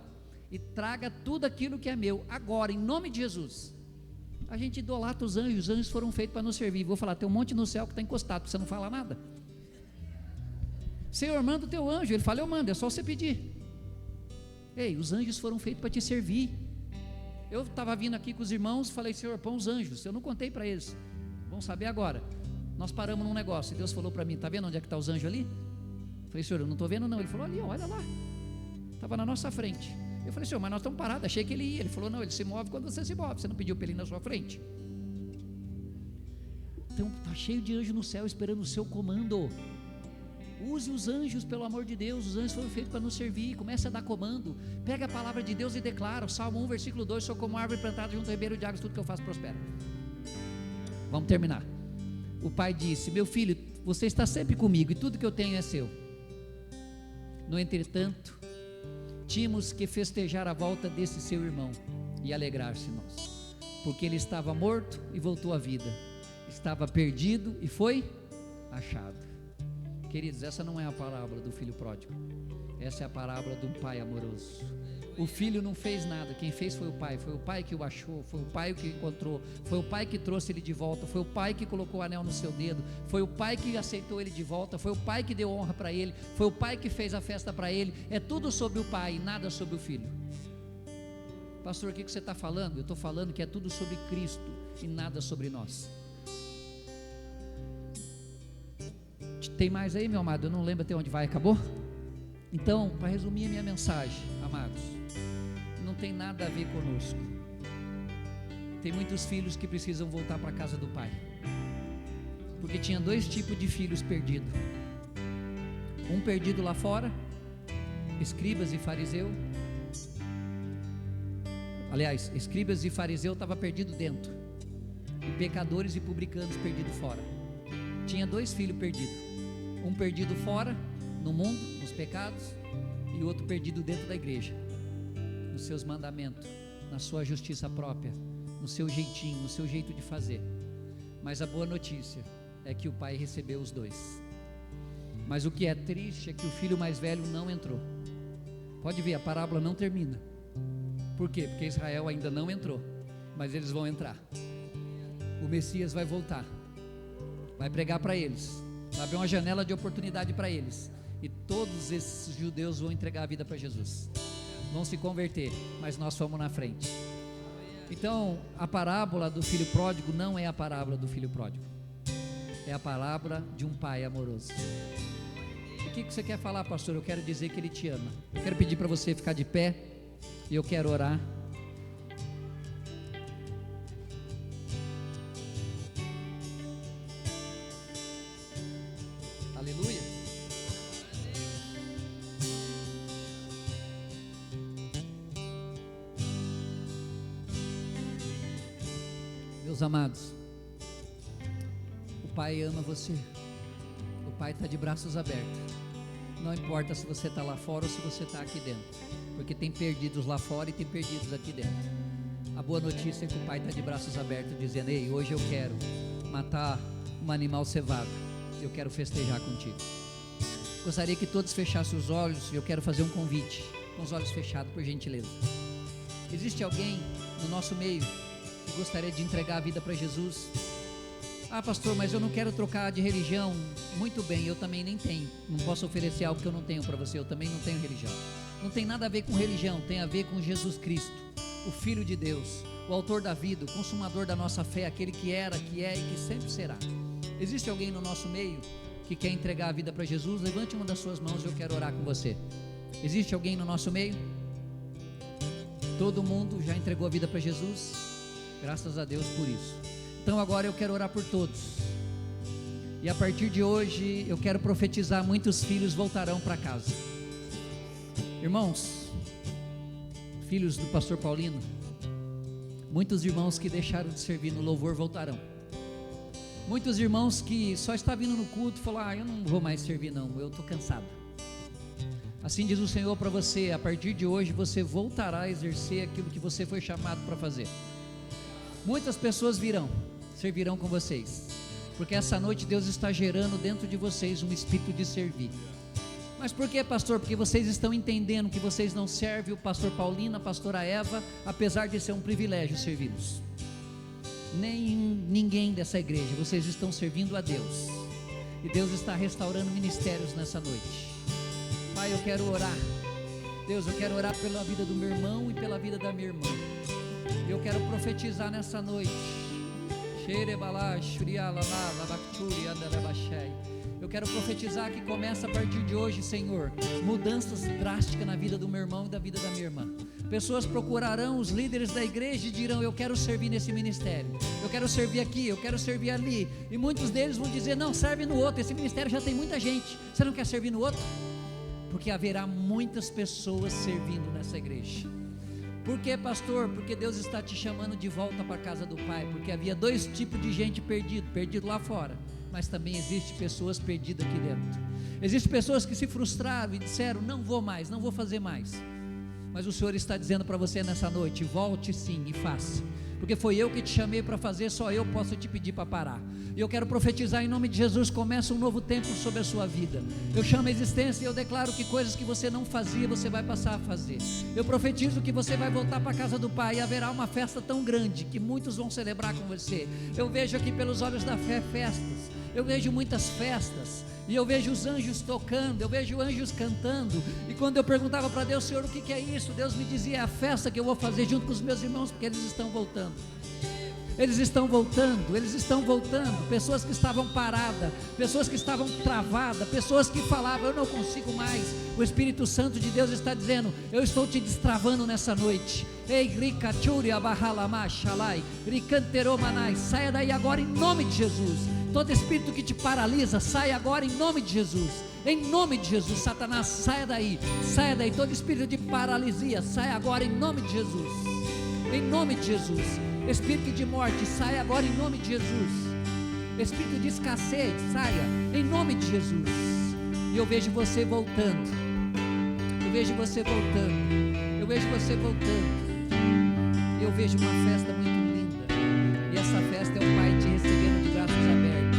e traga tudo aquilo que é meu, agora, em nome de Jesus. A gente idolatra os anjos foram feitos para nos servir. Vou falar, tem um monte no céu que está encostado, para você não falar nada. Senhor, manda o teu anjo. Ele fala, eu mando, é só você pedir. Ei, os anjos foram feitos para te servir. Eu estava vindo aqui com os irmãos, falei, Senhor, põe os anjos. Eu não contei para eles, vão saber agora. Nós paramos num negócio e Deus falou para mim, está vendo onde é que está os anjos ali? Falei, Senhor, eu não estou vendo não. Ele falou, ali, olha lá, estava na nossa frente. Eu falei, Senhor, mas nós estamos parados, achei que ele ia. Ele falou, não, ele se move quando você se move, você não pediu para ele ir na sua frente. Então está cheio de anjo no céu esperando o seu comando. Use os anjos, pelo amor de Deus. Os anjos foram feitos para nos servir. Comece a dar comando. Pega a palavra de Deus e declara. O Salmo 1, versículo 2: sou como árvore plantada junto ao ribeiro de águas, tudo que eu faço prospera. Vamos terminar. O pai disse: meu filho, você está sempre comigo e tudo que eu tenho é seu. No entretanto, tínhamos que festejar a volta desse seu irmão e alegrar-se nós, porque ele estava morto e voltou à vida, estava perdido e foi achado. Queridos, essa não é a parábola do filho pródigo, essa é a parábola de um pai amoroso. O filho não fez nada, quem fez foi o pai que o achou, foi o pai que o encontrou, foi o pai que trouxe ele de volta, foi o pai que colocou o anel no seu dedo, foi o pai que aceitou ele de volta, foi o pai que deu honra para ele, foi o pai que fez a festa para ele. É tudo sobre o pai, nada sobre o filho. Pastor, o que você está falando? Eu estou falando que é tudo sobre Cristo e nada sobre nós. Tem mais aí, meu amado? Eu não lembro até onde vai, acabou? Então, para resumir a minha mensagem, amados, não tem nada a ver conosco. Tem muitos filhos que precisam voltar para a casa do pai, porque tinha dois tipos de filhos perdidos. Um perdido lá fora, escribas e fariseu. Aliás, escribas e fariseu estava perdido dentro, e pecadores e publicanos perdidos fora. Tinha dois filhos perdidos, um perdido fora, no mundo, nos pecados, e o outro perdido dentro da igreja, nos seus mandamentos, na sua justiça própria, no seu jeitinho, no seu jeito de fazer. Mas a boa notícia é que o pai recebeu os dois. Mas o que é triste é que o filho mais velho não entrou. Pode ver, a parábola não termina. Por quê? Porque Israel ainda não entrou, mas eles vão entrar. O Messias vai voltar, vai pregar para eles, vai abrir uma janela de oportunidade para eles, e todos esses judeus vão entregar a vida para Jesus, vão se converter, mas nós fomos na frente. Então, a parábola do filho pródigo não é a parábola do filho pródigo, é a parábola de um pai amoroso. O que você quer falar, pastor? Eu quero dizer que ele te ama. Eu quero pedir para você ficar de pé, e eu quero orar. Aleluia. Meus amados, o pai ama você. O pai está de braços abertos. Não importa se você está lá fora ou se você está aqui dentro, porque tem perdidos lá fora e tem perdidos aqui dentro. A boa notícia é que o pai está de braços abertos, dizendo: ei, hoje eu quero matar um animal cevado, eu quero festejar contigo. Gostaria que todos fechassem os olhos, e eu quero fazer um convite, com os olhos fechados, por gentileza. Existe alguém no nosso meio que gostaria de entregar a vida para Jesus? Ah, pastor, mas eu não quero trocar de religião. Muito bem, eu também nem tenho. Não posso oferecer algo que eu não tenho para você. Eu também não tenho religião. Não tem nada a ver com religião, tem a ver com Jesus Cristo, o Filho de Deus, o autor da vida, o consumador da nossa fé, aquele que era, que é e que sempre será. Existe alguém no nosso meio que quer entregar a vida para Jesus? Levante uma das suas mãos e eu quero orar com você. Existe alguém no nosso meio? Todo mundo já entregou a vida para Jesus? Graças a Deus por isso. Então agora eu quero orar por todos, e a partir de hoje eu quero profetizar: muitos filhos voltarão para casa. Irmãos, filhos do pastor Paulino, muitos irmãos que deixaram de servir no louvor voltarão. Muitos irmãos que só está vindo no culto e falaram: eu não vou mais servir não, eu estou cansado. Assim diz o Senhor para você: a partir de hoje você voltará a exercer aquilo que você foi chamado para fazer. Muitas pessoas virão, servirão com vocês, porque essa noite Deus está gerando dentro de vocês um espírito de servir. Mas por que, pastor? Porque vocês estão entendendo que vocês não servem o pastor Paulino, a pastora Eva, apesar de ser um privilégio servi-los. Nem ninguém dessa igreja, vocês estão servindo a Deus, e Deus está restaurando ministérios nessa noite. Pai, eu quero orar. Deus, eu quero orar pela vida do meu irmão e pela vida da minha irmã. Eu quero profetizar nessa noite: Eu quero profetizar que começa a partir de hoje, Senhor, mudanças drásticas na vida do meu irmão e da vida da minha irmã. Pessoas procurarão os líderes da igreja e dirão: eu quero servir nesse ministério, eu quero servir aqui, eu quero servir ali. E muitos deles vão dizer: não, serve no outro, esse ministério já tem muita gente, você não quer servir no outro? Porque haverá muitas pessoas servindo nessa igreja. Por quê, pastor? Porque Deus está te chamando de volta para a casa do Pai. Porque havia dois tipos de gente perdido lá fora, mas também existe pessoas perdidas aqui dentro. Existem pessoas que se frustraram e disseram: não vou mais, não vou fazer mais. Mas o Senhor está dizendo para você nessa noite: volte sim e faça, porque foi eu que te chamei para fazer, só eu posso te pedir para parar. E eu quero profetizar em nome de Jesus: começa um novo tempo sobre a sua vida. Eu chamo a existência e eu declaro que coisas que você não fazia, você vai passar a fazer. Eu profetizo que você vai voltar para a casa do Pai e haverá uma festa tão grande que muitos vão celebrar com você. Eu vejo aqui pelos olhos da fé festas, eu vejo muitas festas, e eu vejo os anjos tocando, eu vejo anjos cantando. E quando eu perguntava para Deus: Senhor, o que é isso? Deus me dizia: é a festa que eu vou fazer junto com os meus irmãos, porque eles estão voltando. Eles estão voltando, eles estão voltando. Pessoas que estavam paradas, pessoas que estavam travadas, pessoas que falavam: eu não consigo mais. O Espírito Santo de Deus está dizendo: eu estou te destravando nessa noite. Ei, Ricachuri abahalama shalai, Ricanteromanai, saia daí agora em nome de Jesus. Todo espírito que te paralisa, saia agora em nome de Jesus. Em nome de Jesus, Satanás, saia daí, saia daí. Todo espírito de paralisia, saia agora em nome de Jesus. Em nome de Jesus. Espírito de morte, saia agora em nome de Jesus. Espírito de escassez, saia em nome de Jesus. E eu vejo você voltando. Eu vejo você voltando. Eu vejo você voltando. Eu vejo uma festa muito linda. E essa festa é o Pai te recebendo de braços abertos,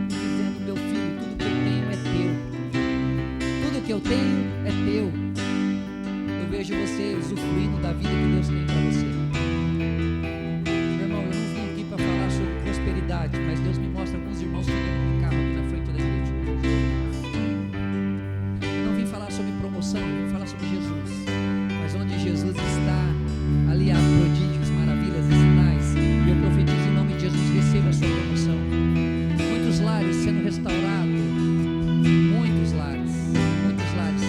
dizendo: meu filho, tudo que eu tenho é teu. Tudo que eu tenho é teu. Eu vejo você usufruindo da vida que Deus tem para você. Mas Deus me mostra alguns irmãos chegando com carro aqui na frente da igreja. Não vim falar sobre promoção, vim falar sobre Jesus. Mas onde Jesus está, ali há prodígios, maravilhas e sinais. E eu profetizo em nome de Jesus: receba a sua promoção. Muitos lares sendo restaurados. Muitos lares sendo restaurados.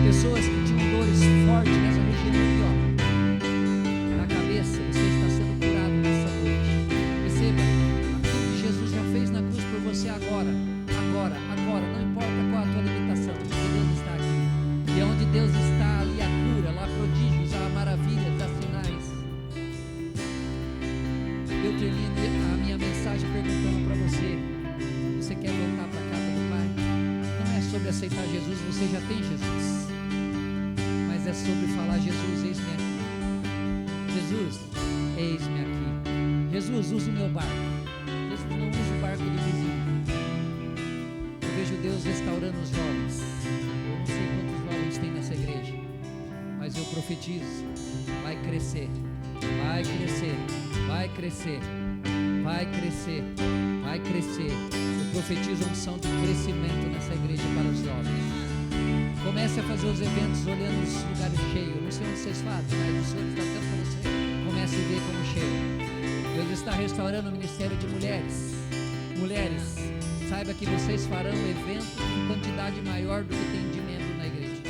Pessoas que tinham dores fortes nessa região aqui, ó, na cabeça. Você está sendo curado nessa noite. Receba aquilo que Jesus já fez na cruz por você agora, não importa qual a tua limitação, porque Deus está aqui. E onde Deus está, ali há cura, lá há prodígios, há maravilhas, há sinais. Eu termino a minha mensagem perguntando para você: você quer voltar para a casa do Pai? Não é sobre aceitar Jesus, você já tem Jesus, mas é sobre falar: Jesus, eis-me aqui. Jesus, eis-me aqui. Jesus, usa o meu barco. Jesus, não usa o barco do vizinho. Eu vejo Deus restaurando os jovens. Eu não sei quantos jovens tem nessa igreja, mas eu profetizo: vai crescer, vai crescer, vai crescer, vai crescer, vai crescer. Eu profetizo a unção de crescimento nessa igreja para os jovens. Comece a fazer os eventos olhando os lugares cheios. Eu não sei onde vocês fazem, mas o Senhor está dando para você. Comece a ver como cheio. Deus está restaurando o ministério de mulheres. Mulheres, saiba que vocês farão eventos em quantidade maior do que tem de membro na igreja.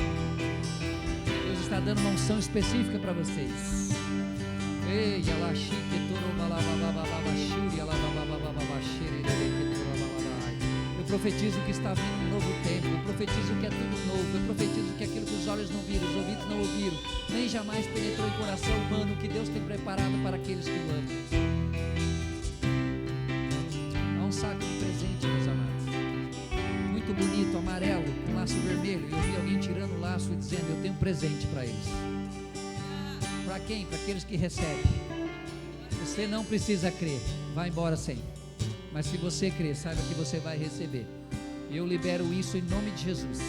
Deus está dando uma unção específica para vocês. Ei, eu profetizo que está vindo um novo tempo. Eu profetizo que é tudo novo. Eu profetizo que aquilo que os olhos não viram, os ouvidos não ouviram, nem jamais penetrou em coração humano, que Deus tem preparado para aqueles que o amam. Há um saco de presente, meus amados, muito bonito, amarelo, com laço vermelho. Eu vi alguém tirando o laço e dizendo: eu tenho um presente para eles. Para quem? Para aqueles que recebem. Você não precisa crer, vai embora sem. Mas se você crer, saiba que você vai receber. E eu libero isso em nome de Jesus.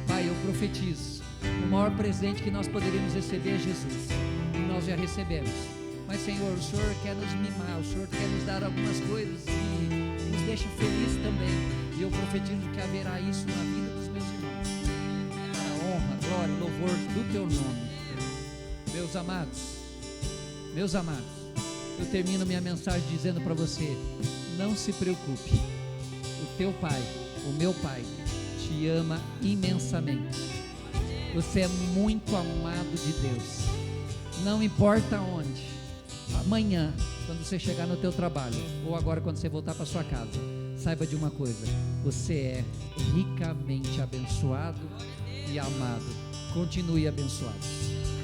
Pai, eu profetizo: o maior presente que nós poderíamos receber é Jesus, e nós já recebemos. Mas Senhor, o Senhor quer nos mimar, o Senhor quer nos dar algumas coisas que nos deixam felizes também. E eu profetizo que haverá isso na vida dos meus irmãos, para a honra, glória, louvor do Teu nome. Meus amados, Eu termino minha mensagem dizendo para você: não se preocupe, o teu pai, o meu pai, te ama imensamente. Você é muito amado de Deus. Não importa onde, amanhã, quando você chegar no teu trabalho, ou agora quando você voltar para sua casa, saiba de uma coisa: você é ricamente abençoado e amado. Continue abençoado.